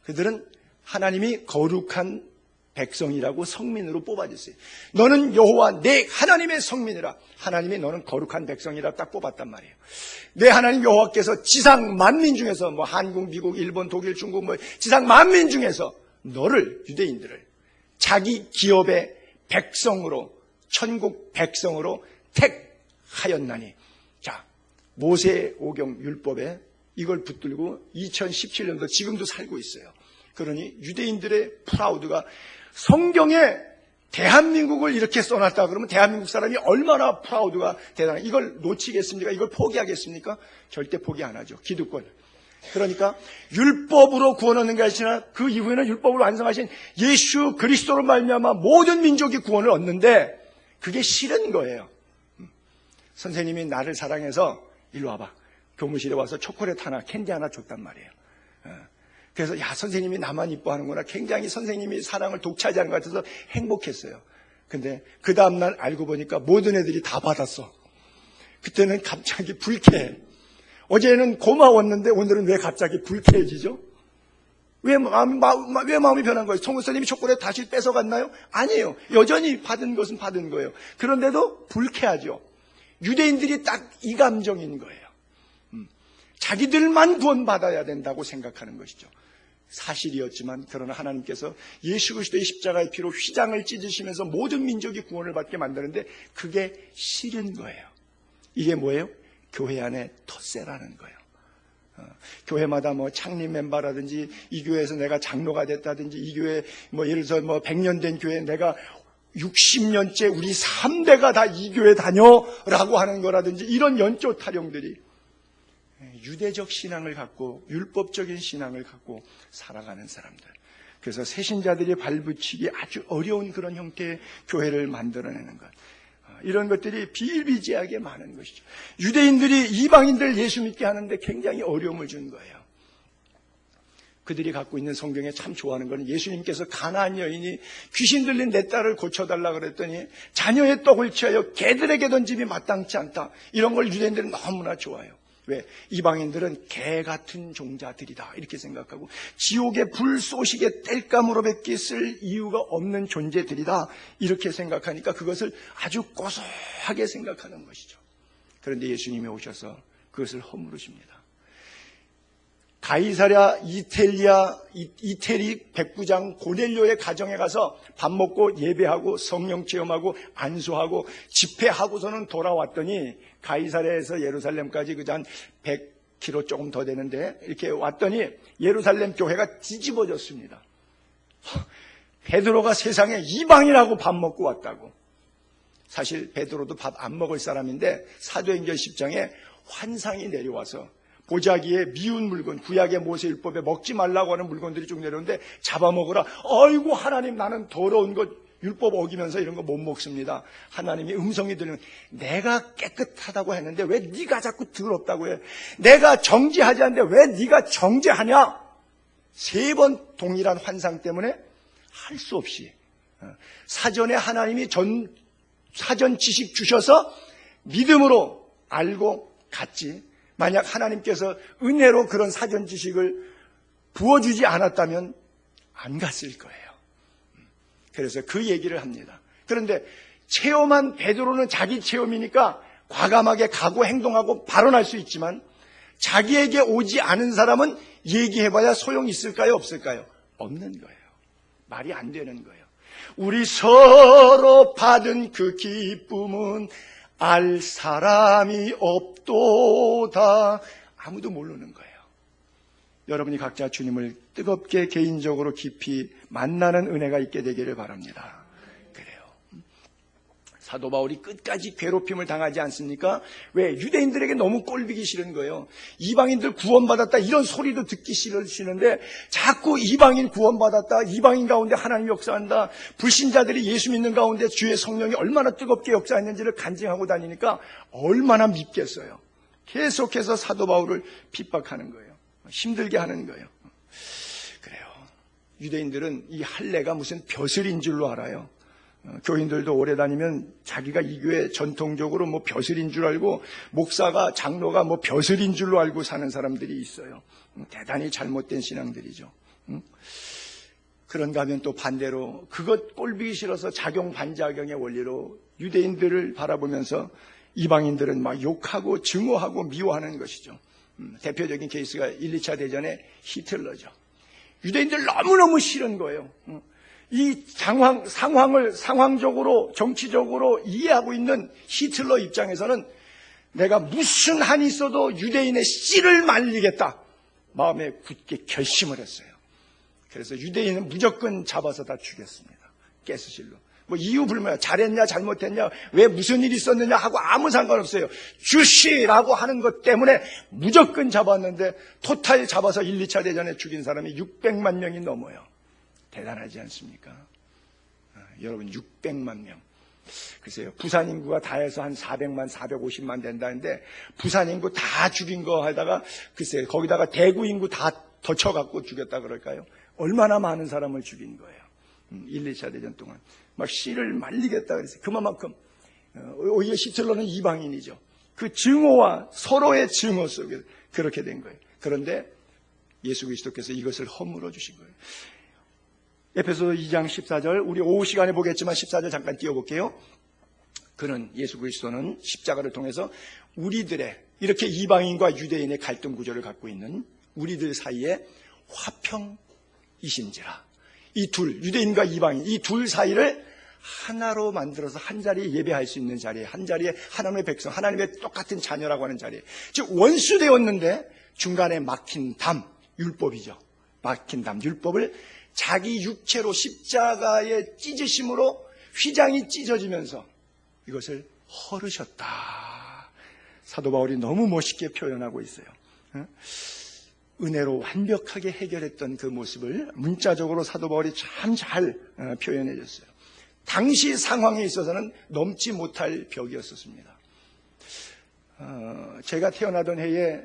그들은 하나님이 거룩한 백성이라고 성민으로 뽑아줬어요. 너는 여호와 내 하나님의 성민이라. 하나님이 너는 거룩한 백성이라 딱 뽑았단 말이에요. 내 하나님 여호와께서 지상 만민 중에서 뭐 한국, 미국, 일본, 독일, 중국 뭐 지상 만민 중에서 너를, 유대인들을 자기 기업의 백성으로, 천국 백성으로 택하였나니. 자, 모세 오경 율법에 이걸 붙들고 2017년도 지금도 살고 있어요. 그러니 유대인들의 프라우드가, 성경에 대한민국을 이렇게 써놨다 그러면 대한민국 사람이 얼마나 프라우드가 대단해. 이걸 놓치겠습니까? 이걸 포기하겠습니까? 절대 포기 안 하죠. 기득권. 그러니까 율법으로 구원 얻는 것이 아니라 그 이후에는 율법으로 완성하신 예수 그리스도로 말미암아 모든 민족이 구원을 얻는데, 그게 싫은 거예요. 선생님이 나를 사랑해서 일로 와봐, 교무실에 와서 초콜릿 하나, 캔디 하나 줬단 말이에요. 그래서 야, 선생님이 나만 이뻐하는구나, 굉장히 선생님이 사랑을 독차지하는 것 같아서 행복했어요. 근데 그 다음날 알고 보니까 모든 애들이 다 받았어. 그때는 갑자기 불쾌해. 어제는 고마웠는데 오늘은 왜 갑자기 불쾌해지죠? 왜 마음이 변한 거예요? 총무선생님이 초콜릿 다시 뺏어갔나요? 아니에요. 여전히 받은 것은 받은 거예요. 그런데도 불쾌하죠. 유대인들이 딱 이 감정인 거예요. 자기들만 구원받아야 된다고 생각하는 것이죠. 사실이었지만, 그러나 하나님께서 예수 그리스도의 십자가의 피로 휘장을 찢으시면서 모든 민족이 구원을 받게 만드는데 그게 싫은 거예요. 이게 뭐예요? 교회 안에 텃세라는 거예요. 교회마다 뭐 창립 멤버라든지, 이 교회에서 내가 장로가 됐다든지, 이 교회 뭐 예를 들어서 뭐 100년 된 교회 내가 60년째 우리 3대가 다 이 교회 다녀라고 하는 거라든지, 이런 연조 타령들이 유대적 신앙을 갖고, 율법적인 신앙을 갖고 살아가는 사람들. 그래서 새신자들이 발붙이기 아주 어려운 그런 형태의 교회를 만들어내는 것, 이런 것들이 비일비재하게 많은 것이죠. 유대인들이 이방인들 예수 믿게 하는데 굉장히 어려움을 준 거예요. 그들이 갖고 있는 성경에 참 좋아하는 건, 예수님께서 가나안 여인이 귀신 들린 내 딸을 고쳐달라 그랬더니 자녀의 떡을 취하여 개들에게 던짐이 마땅치 않다, 이런 걸 유대인들은 너무나 좋아해요. 왜? 이방인들은 개 같은 종자들이다 이렇게 생각하고, 지옥의 불 쏘시게 땔감으로 밖에 쓸 이유가 없는 존재들이다 이렇게 생각하니까 그것을 아주 고소하게 생각하는 것이죠. 그런데 예수님이 오셔서 그것을 허물으십니다. 가이사랴 이태리 백부장 고넬료의 가정에 가서 밥 먹고 예배하고 성령 체험하고 안수하고 집회하고서는 돌아왔더니, 가이사랴에서 예루살렘까지 그저 한 키로 조금 더 되는데 이렇게 왔더니 예루살렘 교회가 뒤집어졌습니다. 베드로가 세상에 이방인하고 밥 먹고 왔다고. 사실 베드로도 밥 안 먹을 사람인데 사도행전 10장에 환상이 내려와서 보자기에 미운 물건, 구약의 모세율법에 먹지 말라고 하는 물건들이 쭉 내려오는데 잡아먹으라. 아이고 하나님, 나는 더러운 것 율법 어기면서 이런 거 못 먹습니다. 하나님이 음성이 들리면 내가 깨끗하다고 했는데 왜 네가 자꾸 더럽다고 해? 내가 정죄하지 않는데 왜 네가 정죄하냐? 3번 동일한 환상 때문에 할 수 없이 사전에 하나님이 사전 지식 주셔서 믿음으로 알고 갔지, 만약 하나님께서 은혜로 그런 사전 지식을 부어주지 않았다면 안 갔을 거예요. 그래서 그 얘기를 합니다. 그런데 체험한 베드로는 자기 체험이니까 과감하게 가고 행동하고 발언할 수 있지만 자기에게 오지 않은 사람은 얘기해봐야 소용이 있을까요? 없을까요? 없는 거예요. 말이 안 되는 거예요. 우리 서로 받은 그 기쁨은 알 사람이 없도다. 아무도 모르는 거예요. 여러분이 각자 주님을 뜨겁게 개인적으로 깊이 만나는 은혜가 있게 되기를 바랍니다. 그래요. 사도 바울이 끝까지 괴롭힘을 당하지 않습니까? 왜? 유대인들에게 너무 꼴보기 싫은 거예요. 이방인들 구원받았다 이런 소리도 듣기 싫으시는데 자꾸 이방인 구원받았다, 이방인 가운데 하나님 역사한다, 불신자들이 예수 믿는 가운데 주의 성령이 얼마나 뜨겁게 역사했는지를 간증하고 다니니까 얼마나 밉겠어요. 계속해서 사도 바울을 핍박하는 거예요. 힘들게 하는 거예요. 그래요. 유대인들은 이 할례가 무슨 벼슬인 줄로 알아요. 교인들도 오래 다니면 자기가 이 교회 전통적으로 뭐 벼슬인 줄 알고, 목사가, 장로가 뭐 벼슬인 줄로 알고 사는 사람들이 있어요. 대단히 잘못된 신앙들이죠. 그런가 하면 또 반대로 그것 꼴보기 싫어서 작용 반작용의 원리로 유대인들을 바라보면서 이방인들은 막 욕하고 증오하고 미워하는 것이죠. 대표적인 케이스가 1, 2차 대전의 히틀러죠. 유대인들 너무너무 싫은 거예요. 이 상황을 상황적으로 정치적으로 이해하고 있는 히틀러 입장에서는 내가 무슨 한이 있어도 유대인의 씨를 말리겠다 마음에 굳게 결심을 했어요. 그래서 유대인은 무조건 잡아서 다 죽였습니다. 가스실로. 뭐 이유 불문, 잘했냐 잘못했냐, 왜 무슨 일이 있었느냐 하고 아무 상관없어요. 주시라고 하는 것 때문에 무조건 잡았는데 토탈 잡아서 1, 2차 대전에 죽인 사람이 600만 명이 넘어요. 대단하지 않습니까? 여러분, 600만 명. 글쎄요, 부산 인구가 다 해서 한 400만, 450만 된다는데 부산 인구 다 죽인 거 하다가 글쎄요, 거기다가 대구 인구 다 더 쳐갖고 죽였다 그럴까요? 얼마나 많은 사람을 죽인 거예요. 1, 2차 대전 동안. 막 씨를 말리겠다 그랬어요. 그만큼 오히려 히틀러는 이방인이죠. 그 증오와 서로의 증오 속에 그렇게 된 거예요. 그런데 예수 그리스도께서 이것을 허물어 주신 거예요. 에베소서 2장 14절, 우리 오후 시간에 보겠지만 14절 잠깐 띄워볼게요. 그는, 예수 그리스도는 십자가를 통해서 우리들의, 이렇게 이방인과 유대인의 갈등 구조를 갖고 있는 우리들 사이에 화평이신지라. 이 둘, 유대인과 이방인, 이 둘 사이를 하나로 만들어서 한 자리에 예배할 수 있는 자리에, 한 자리에 하나님의 백성, 하나님의 똑같은 자녀라고 하는 자리에, 즉 원수되었는데 중간에 막힌 담, 율법이죠. 막힌 담, 율법을 자기 육체로 십자가의 찢으심으로 휘장이 찢어지면서 이것을 헐으셨다. 사도 바울이 너무 멋있게 표현하고 있어요. 은혜로 완벽하게 해결했던 그 모습을 문자적으로 사도 바울이 참 잘 표현해 줬어요. 당시 상황에 있어서는 넘지 못할 벽이었었습니다. 제가 태어나던 해에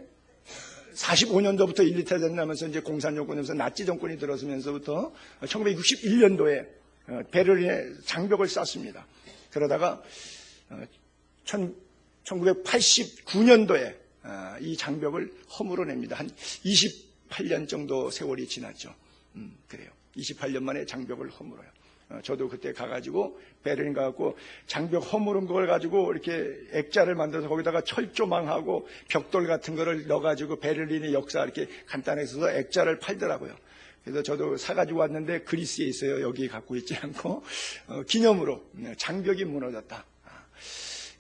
45년도부터 1, 2차 대전 나면서 이제 공산정권에서 나치 정권이 들어서면서부터 1961년도에 베를린에 장벽을 쌓습니다. 그러다가 1989년도에 이 장벽을 허물어냅니다. 한 28년 정도 세월이 지났죠. 그래요. 28년 만에 장벽을 허물어요. 저도 그때 가가지고 베를린 가갖고 장벽 허물은 걸 가지고 이렇게 액자를 만들어서 거기다가 철조망하고 벽돌 같은 거를 넣어가지고 베를린의 역사 이렇게 간단하게 써서 액자를 팔더라고요. 그래서 저도 사가지고 왔는데 그리스에 있어요. 여기 갖고 있지 않고 기념으로 장벽이 무너졌다.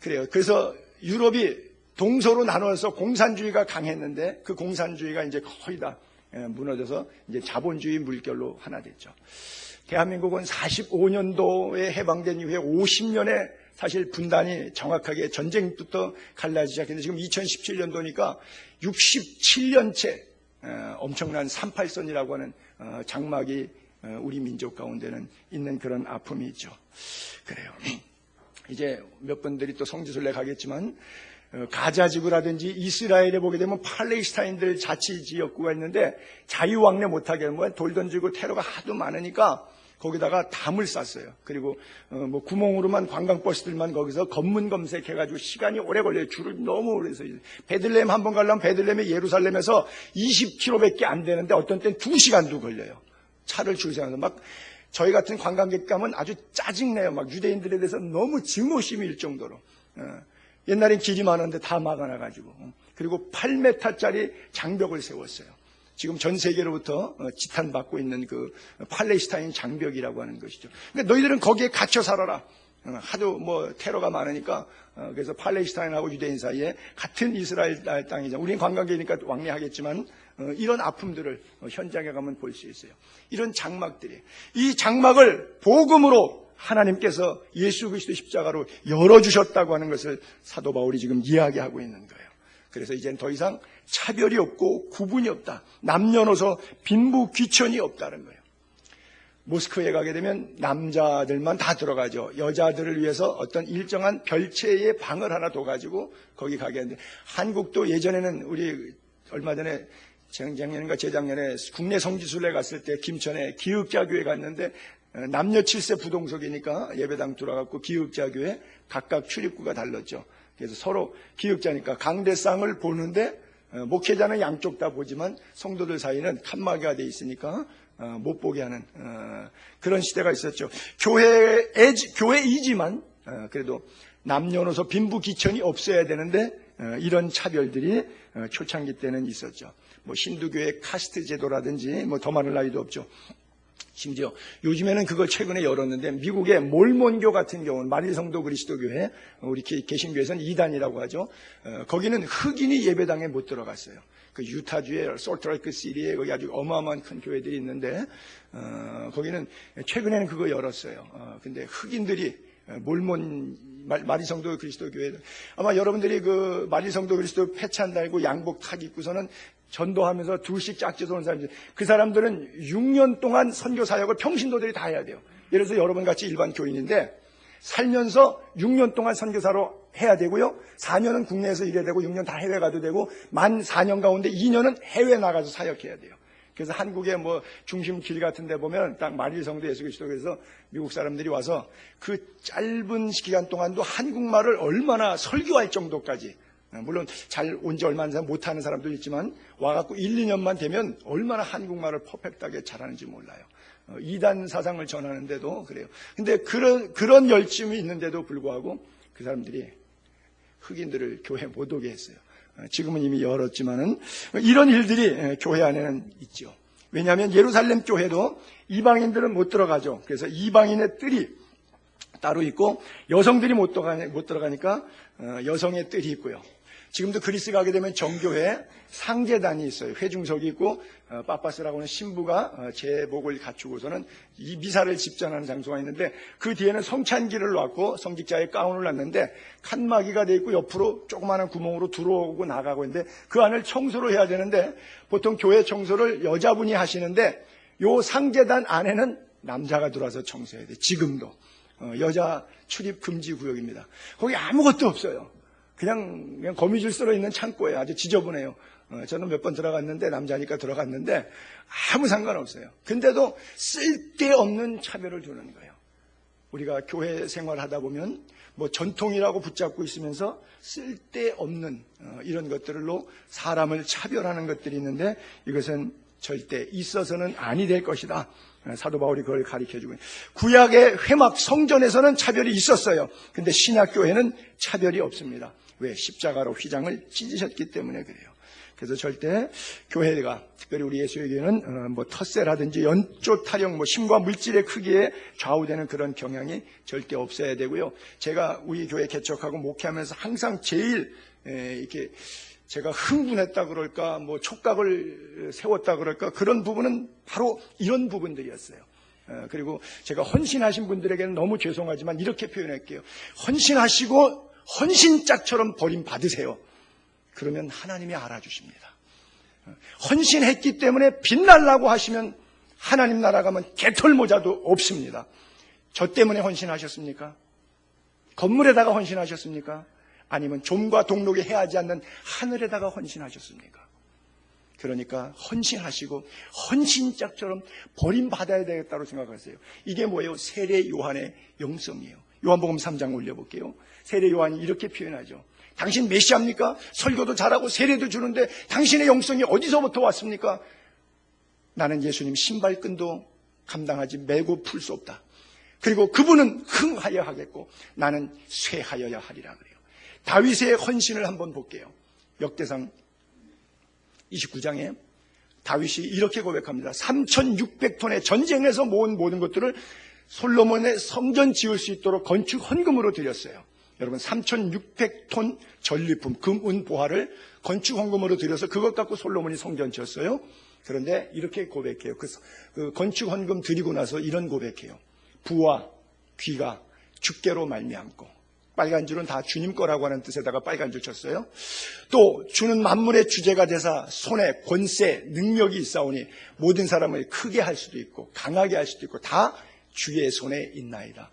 그래요. 그래서 유럽이 동서로 나눠서 공산주의가 강했는데 그 공산주의가 이제 거의 다 무너져서 이제 자본주의 물결로 하나 됐죠. 대한민국은 45년도에 해방된 이후에 50년의 사실 분단이 정확하게 전쟁부터 갈라지기 시작했는데 지금 2017년도니까 67년째 엄청난 38선이라고 하는 장막이 우리 민족 가운데는 있는 그런 아픔이 있죠. 그래요. 이제 몇 분들이 또 성지순례 가겠지만 가자지구라든지 이스라엘에 보게 되면 팔레스타인들 자치지역구가 있는데 자유왕래 못하게 하면 돌 던지고 테러가 하도 많으니까 거기다가 담을 쌌어요. 그리고 뭐 구멍으로만 관광버스들만 거기서 검문 검색해가지고 시간이 오래 걸려요. 줄을 너무 오래 서요. 베들레헴 한번 가려면 베들레헴이 예루살렘에서 20km밖에 안 되는데 어떤 때는 2시간도 걸려요. 차를 줄 세워서 막 저희 같은 관광객 가면 아주 짜증내요. 막 유대인들에 대해서 너무 증오심이 일 정도로. 옛날엔 길이 많았는데 다 막아놔가지고. 그리고 8m짜리 장벽을 세웠어요. 지금 전 세계로부터 지탄받고 있는 그 팔레스타인 장벽이라고 하는 것이죠. 그러니까 너희들은 거기에 갇혀 살아라. 하도 뭐 테러가 많으니까 그래서 팔레스타인하고 유대인 사이에 같은 이스라엘 땅이죠. 우리는 관광객이니까 왕래하겠지만 이런 아픔들을 현장에 가면 볼 수 있어요. 이런 장막들이 이 장막을 복음으로 하나님께서 예수 그리스도 십자가로 열어주셨다고 하는 것을 사도 바울이 지금 이야기하고 있는 거예요. 그래서 이젠 더 이상 차별이 없고 구분이 없다. 남녀노소 빈부 귀천이 없다는 거예요. 모스크바에 가게 되면 남자들만 다 들어가죠. 여자들을 위해서 어떤 일정한 별채의 방을 하나 둬가지고 거기 가게 하는데 한국도 예전에는 우리 얼마 전에 작년인가 재작년에 국내 성지순례 갔을 때 김천에 기흑자교회 갔는데 남녀 7세 부동석이니까 예배당 들어가고 기흑자교회 각각 출입구가 달랐죠. 그래서 서로 기흑자니까 강대상을 보는데 목회자는 양쪽 다 보지만 성도들 사이는 칸막이가 돼 있으니까 못 보게 하는 그런 시대가 있었죠. 교회이지만 그래도 남녀노소 빈부귀천이 없어야 되는데 이런 차별들이 초창기 때는 있었죠. 뭐 힌두교의 카스트 제도라든지 뭐 더 많을 나위도 없죠. 심지어 요즘에는 그걸 최근에 열었는데 미국의 몰몬교 같은 경우는 마리성도 그리스도교회 우리 개신교에서는 2단이라고 하죠. 거기는 흑인이 예배당에 못 들어갔어요. 그 유타주의 솔트레이크 시리에 거기 아주 어마어마한 큰 교회들이 있는데 거기는 최근에는 그거 열었어요. 근데 흑인들이 마리성도 그리스도 교회 아마 여러분들이 그 마리성도 그리스도 패찬 달고 양복 탁 입고서는 전도하면서 둘씩 짝지어서 온 사람들 그 사람들은 6년 동안 선교 사역을 평신도들이 다 해야 돼요. 예를 들어서 여러분 같이 일반 교인인데 살면서 6년 동안 선교사로 해야 되고요. 4년은 국내에서 일해야 되고 6년 다 해외 가도 되고 만 4년 가운데 2년은 해외 나가서 사역해야 돼요. 그래서 한국의 뭐 중심 길 같은 데 보면 딱 마리성도 예수 그리스도에서 미국 사람들이 와서 그 짧은 기간 동안도 한국말을 얼마나 설교할 정도까지 물론 잘 온 지 얼마 안 돼서 못하는 사람도 있지만 와갖고 1, 2년만 되면 얼마나 한국말을 퍼펙트하게 잘하는지 몰라요. 2단 사상을 전하는데도 그래요. 근데 그런 열심이 있는데도 불구하고 그 사람들이 흑인들을 교회 못 오게 했어요. 지금은 이미 열었지만은 이런 일들이 교회 안에는 있죠. 왜냐하면 예루살렘 교회도 이방인들은 못 들어가죠. 그래서 이방인의 뜰이 따로 있고 여성들이 못 들어가니까 여성의 뜰이 있고요. 지금도 그리스 가게 되면 정교회 상제단이 있어요. 회중석이 있고 빠빠스라고 하는 신부가 제복을 갖추고서는 이 미사를 집전하는 장소가 있는데 그 뒤에는 성찬기를 놨고 성직자의 가운을 놨는데 칸막이가 돼 있고 옆으로 조그마한 구멍으로 들어오고 나가고 있는데 그 안을 청소를 해야 되는데 보통 교회 청소를 여자분이 하시는데 요 상제단 안에는 남자가 들어와서 청소해야 돼요. 지금도 여자 출입 금지 구역입니다. 거기 아무것도 없어요. 그냥 거미줄 썰어 있는 창고예요. 아주 지저분해요. 저는 몇 번 들어갔는데 남자니까 들어갔는데 아무 상관없어요. 근데도 쓸데없는 차별을 두는 거예요. 우리가 교회 생활하다 보면 뭐 전통이라고 붙잡고 있으면서 쓸데없는 이런 것들로 사람을 차별하는 것들이 있는데 이것은 절대 있어서는 아니 될 것이다. 사도 바울이 그걸 가르쳐주고 구약의 회막 성전에서는 차별이 있었어요. 근데 신약교회는 차별이 없습니다. 왜? 십자가로 휘장을 찢으셨기 때문에 그래요. 그래서 절대 교회가, 특별히 우리 예수에게는 뭐 텃세라든지 연조 타령, 뭐 힘과 물질의 크기에 좌우되는 그런 경향이 절대 없어야 되고요. 제가 우리 교회 개척하고 목회하면서 항상 제일 이렇게 제가 흥분했다 그럴까, 뭐 촉각을 세웠다 그럴까, 그런 부분은 바로 이런 부분들이었어요. 그리고 제가 헌신하신 분들에게는 너무 죄송하지만 이렇게 표현할게요. 헌신하시고 헌신짝처럼 버림받으세요. 그러면 하나님이 알아주십니다. 헌신했기 때문에 빛날라고 하시면 하나님 나라 가면 개털모자도 없습니다. 저 때문에 헌신하셨습니까? 건물에다가 헌신하셨습니까? 아니면 좀과 동록이 해하지 않는 하늘에다가 헌신하셨습니까? 그러니까 헌신하시고 헌신짝처럼 버림받아야 되겠다고 생각하세요. 이게 뭐예요? 세례 요한의 영성이에요. 요한복음 3장 올려볼게요. 세례 요한이 이렇게 표현하죠. 당신 메시아입니까? 설교도 잘하고 세례도 주는데 당신의 영성이 어디서부터 왔습니까? 나는 예수님 신발끈도 감당하지 메고 풀 수 없다. 그리고 그분은 흥하여 하겠고 나는 쇠하여야 하리라 그래요. 다윗의 헌신을 한번 볼게요. 역대상 29장에 다윗이 이렇게 고백합니다. 3,600톤의 전쟁에서 모은 모든 것들을 솔로몬의 성전 지을 수 있도록 건축 헌금으로 드렸어요. 여러분 3,600톤 전리품, 금, 은, 보화를 건축 헌금으로 드려서 그것 갖고 솔로몬이 성전 지었어요. 그런데 이렇게 고백해요. 그 건축 헌금 드리고 나서 이런 고백해요. 부와 귀가 주께로 말미암고, 빨간 줄은 다 주님 거라고 하는 뜻에다가 빨간 줄 쳤어요. 또 주는 만물의 주제가 되사 손에 권세, 능력이 있사오니 모든 사람을 크게 할 수도 있고 강하게 할 수도 있고 다 주의 손에 있나이다.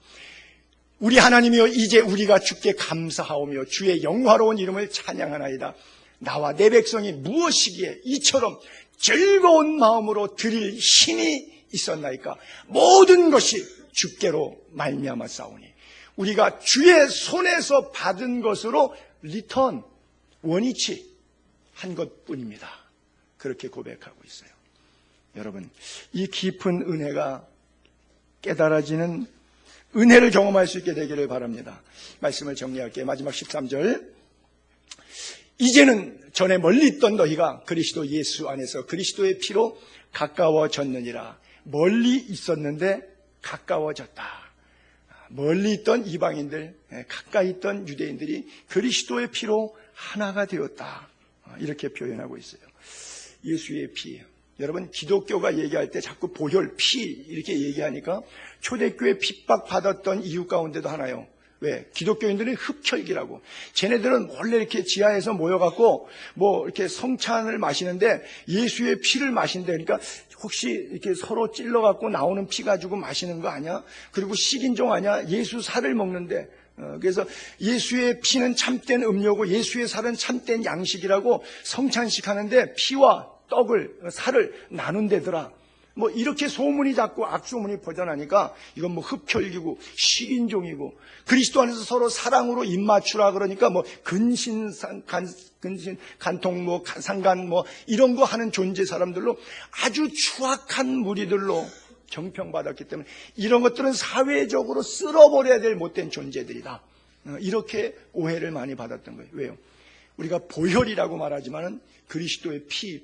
우리 하나님이여 이제 우리가 주께 감사하오며 주의 영화로운 이름을 찬양하나이다. 나와 내 백성이 무엇이기에 이처럼 즐거운 마음으로 드릴 힘이 있었나이까. 모든 것이 주께로 말미암아 싸우니 우리가 주의 손에서 받은 것으로 리턴, 원위치 한 것뿐입니다. 그렇게 고백하고 있어요. 여러분, 이 깊은 은혜가 깨달아지는 은혜를 경험할 수 있게 되기를 바랍니다. 말씀을 정리할게요. 마지막 13절. 이제는 전에 멀리 있던 너희가 그리스도 예수 안에서 그리스도의 피로 가까워졌느니라. 멀리 있었는데 가까워졌다. 멀리 있던 이방인들, 가까이 있던 유대인들이 그리스도의 피로 하나가 되었다. 이렇게 표현하고 있어요. 예수의 피. 여러분, 기독교가 얘기할 때 자꾸 보혈, 피 이렇게 얘기하니까 초대교회 핍박받았던 이유 가운데도 하나요. 왜? 기독교인들은 흡혈귀라고. 쟤네들은 원래 이렇게 지하에서 모여갖고 뭐 이렇게 성찬을 마시는데 예수의 피를 마신대. 그러니까 혹시 이렇게 서로 찔러갖고 나오는 피 가지고 마시는 거 아니야? 그리고 식인종 아니야? 예수 살을 먹는데. 그래서 예수의 피는 참된 음료고 예수의 살은 참된 양식이라고 성찬식 하는데 피와 떡을, 살을 나눈대더라. 뭐 이렇게 소문이 자꾸 악소문이 퍼져나니까 이건 뭐 흡혈귀고 식인종이고 그리스도 안에서 서로 사랑으로 입맞추라 그러니까 뭐 간통 뭐 상간 뭐 이런 거 하는 존재 사람들로 아주 추악한 무리들로 정평받았기 때문에 이런 것들은 사회적으로 쓸어버려야 될 못된 존재들이다. 이렇게 오해를 많이 받았던 거예요. 왜요? 우리가 보혈이라고 말하지만은 그리스도의 피.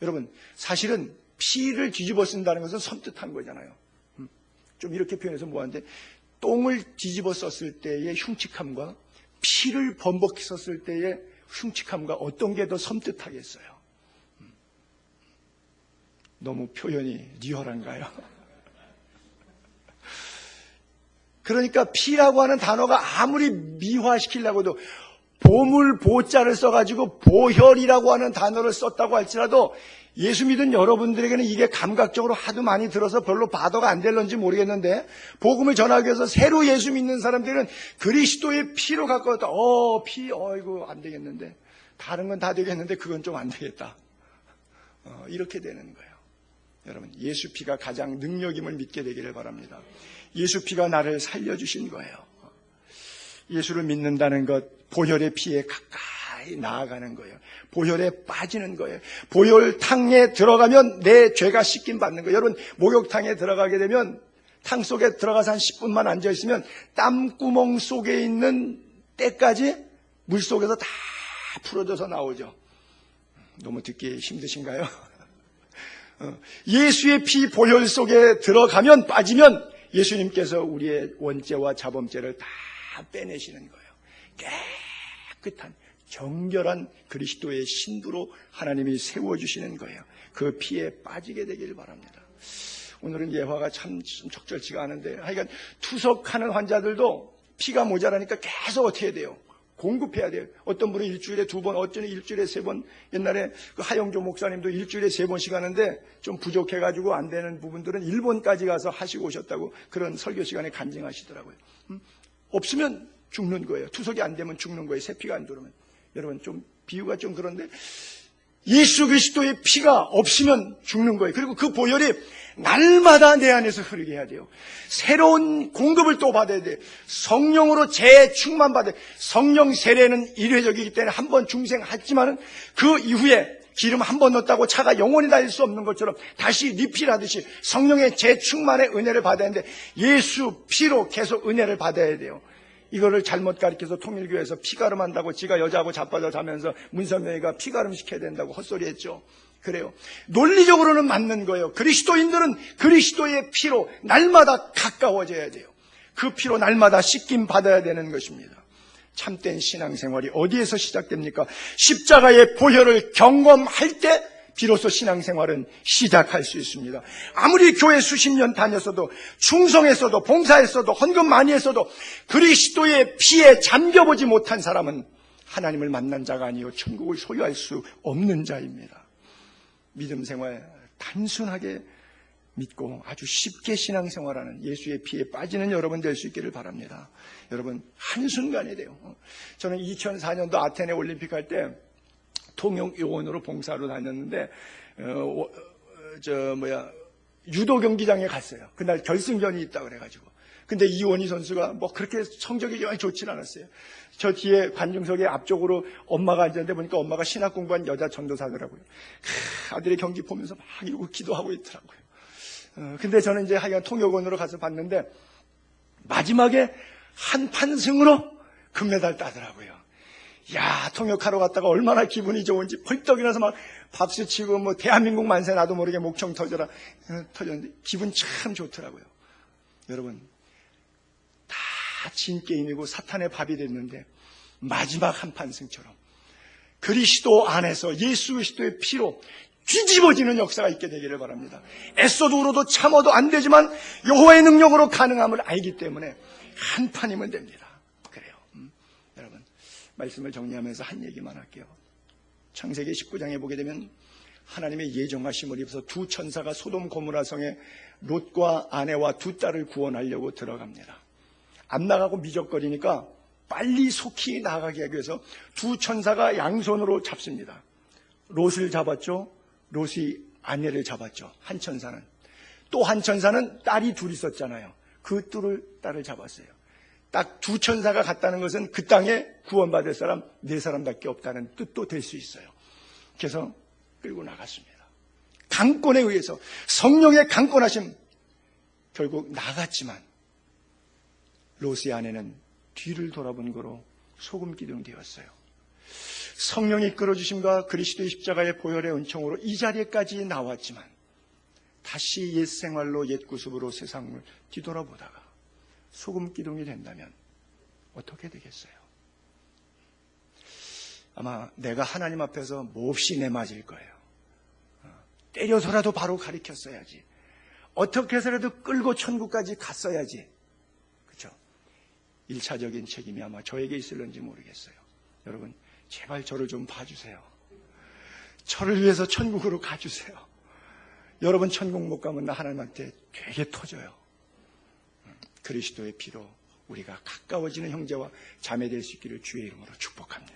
여러분, 사실은 피를 뒤집어 쓴다는 것은 섬뜩한 거잖아요. 좀 이렇게 표현해서 뭐하는데, 똥을 뒤집어 썼을 때의 흉측함과 피를 범벅히 썼을 때의 흉측함과 어떤 게 더 섬뜩하겠어요? 너무 표현이 리얼한가요? 그러니까 피라고 하는 단어가 아무리 미화시키려고 해도 보물 보자를 써가지고 보혈이라고 하는 단어를 썼다고 할지라도 예수 믿은 여러분들에게는 이게 감각적으로 하도 많이 들어서 별로 바더가 안 될런지 모르겠는데 복음을 전하기 위해서 새로 예수 믿는 사람들은 그리스도의 피로 가까웠다. 피, 이거 안 되겠는데. 다른 건 다 되겠는데 그건 좀 안 되겠다. 이렇게 되는 거예요. 여러분, 예수 피가 가장 능력임을 믿게 되기를 바랍니다. 예수 피가 나를 살려주신 거예요. 예수를 믿는다는 것, 보혈의 피에 가까이 나아가는 거예요. 보혈에 빠지는 거예요. 보혈탕에 들어가면 내 죄가 씻김 받는 거예요. 여러분, 목욕탕에 들어가게 되면 탕 속에 들어가서 한 10분만 앉아있으면 땀구멍 속에 있는 때까지 물속에서 다 풀어져서 나오죠. 너무 듣기 힘드신가요? 예수의 피 보혈 속에 들어가면 빠지면 예수님께서 우리의 원죄와 자범죄를 다 빼내시는 거예요. 깨끗한 정결한 그리스도의 신부로 하나님이 세워주시는 거예요. 그 피에 빠지게 되기를 바랍니다. 오늘은 예화가 참 적절치가 않은데 하여간 투석하는 환자들도 피가 모자라니까 계속 어떻게 해야 돼요? 공급해야 돼요. 어떤 분은 일주일에 2번, 어쩌니 일주일에 3번. 옛날에 그 하영조 목사님도 일주일에 3번씩 하는데 좀 부족해가지고 안 되는 부분들은 일본까지 가서 하시고 오셨다고 그런 설교 시간에 간증하시더라고요. 없으면 죽는 거예요. 투석이 안 되면 죽는 거예요. 새 피가 안 들어오면. 여러분 좀 비유가 좀 그런데 예수 그리스도의 피가 없으면 죽는 거예요. 그리고 그 보혈이 날마다 내 안에서 흐르게 해야 돼요. 새로운 공급을 또 받아야 돼요. 성령으로 재충만 받아야 돼요. 성령 세례는 일회적이기 때문에 한 번 중생하지만은 그 이후에 기름 한 번 넣었다고 차가 영원히 다닐 수 없는 것처럼 다시 리필하듯이 성령의 재충만의 은혜를 받아야 하는데 예수 피로 계속 은혜를 받아야 돼요. 이거를 잘못 가르쳐서 통일교에서 피가름한다고 지가 여자하고 자빠져 자면서 문선명이가 피가름 시켜야 된다고 헛소리했죠. 그래요. 논리적으로는 맞는 거예요. 그리스도인들은 그리스도의 피로 날마다 가까워져야 돼요. 그 피로 날마다 씻김 받아야 되는 것입니다. 참된 신앙생활이 어디에서 시작됩니까? 십자가의 보혈을 경험할 때 비로소 신앙생활은 시작할 수 있습니다. 아무리 교회 수십 년 다녔어도 충성했어도 봉사했어도 헌금 많이 했어도 그리스도의 피에 잠겨보지 못한 사람은 하나님을 만난 자가 아니요 천국을 소유할 수 없는 자입니다. 믿음 생활 단순하게 믿고 아주 쉽게 신앙생활하는 예수의 피에 빠지는 여러분 될 수 있기를 바랍니다. 여러분 한순간에 돼요. 저는 2004년도 아테네 올림픽 할 때 통역요원으로 봉사로 다녔는데 유도 경기장에 갔어요. 그날 결승전이 있다고 그래가지고. 근데 이원희 선수가 뭐 그렇게 성적이 영 좋진 않았어요. 저 뒤에 관중석에 앞쪽으로 엄마가 앉았는데 보니까 엄마가 신학 공부한 여자 전도사더라고요. 아들의 경기 보면서 막 이러고 기도하고 있더라고요. 근데 저는 이제 하여간 통역원으로 가서 봤는데 마지막에 한 판승으로 금메달 따더라고요. 야, 통역하러 갔다가 얼마나 기분이 좋은지 벌떡 일어나서 막 박수치고 뭐 대한민국 만세 나도 모르게 목청 터져라 터졌는데 기분 참 좋더라고요. 여러분 다 진 게임이고 사탄의 밥이 됐는데 마지막 한판 승처럼 그리스도 안에서 예수 그리스도의 피로 뒤집어지는 역사가 있게 되기를 바랍니다. 애써도 울어도 참아도 안 되지만 여호와의 능력으로 가능함을 알기 때문에 한 판이면 됩니다. 그래요. 여러분 말씀을 정리하면서 한 얘기만 할게요. 창세기 19장에 보게 되면 하나님의 예정하심을 입어서 두 천사가 소돔 고모라 성에 롯과 아내와 두 딸을 구원하려고 들어갑니다. 안 나가고 미적거리니까 빨리 속히 나가게 하기 위해서 두 천사가 양손으로 잡습니다. 롯을 잡았죠. 롯이 아내를 잡았죠. 한 천사는. 또 한 천사는 딸이 둘 있었잖아요. 그 딸을 잡았어요. 딱 두 천사가 갔다는 것은 그 땅에 구원받을 사람 4사람밖에 없다는 뜻도 될 수 있어요. 그래서 끌고 나갔습니다. 강권에 의해서 성령의 강권하심 결국 나갔지만 롯의 아내는 뒤를 돌아본 거로 소금 기둥 되었어요. 성령이 끌어주심과 그리스도의 십자가의 보혈의 은총으로 이 자리에까지 나왔지만 다시 옛 생활로 옛 구습으로 세상을 뒤돌아보다가 소금 기둥이 된다면 어떻게 되겠어요? 아마 내가 하나님 앞에서 몹시 내맞을 거예요. 때려서라도 바로 가리켰어야지. 어떻게 해서라도 끌고 천국까지 갔어야지. 그렇죠? 1차적인 책임이 아마 저에게 있을는지 모르겠어요. 여러분 제발 저를 좀 봐주세요. 저를 위해서 천국으로 가주세요. 여러분 천국 못 가면 나 하나님한테 되게 터져요. 그리스도의 피로 우리가 가까워지는 형제와 자매 될 수 있기를 주의 이름으로 축복합니다.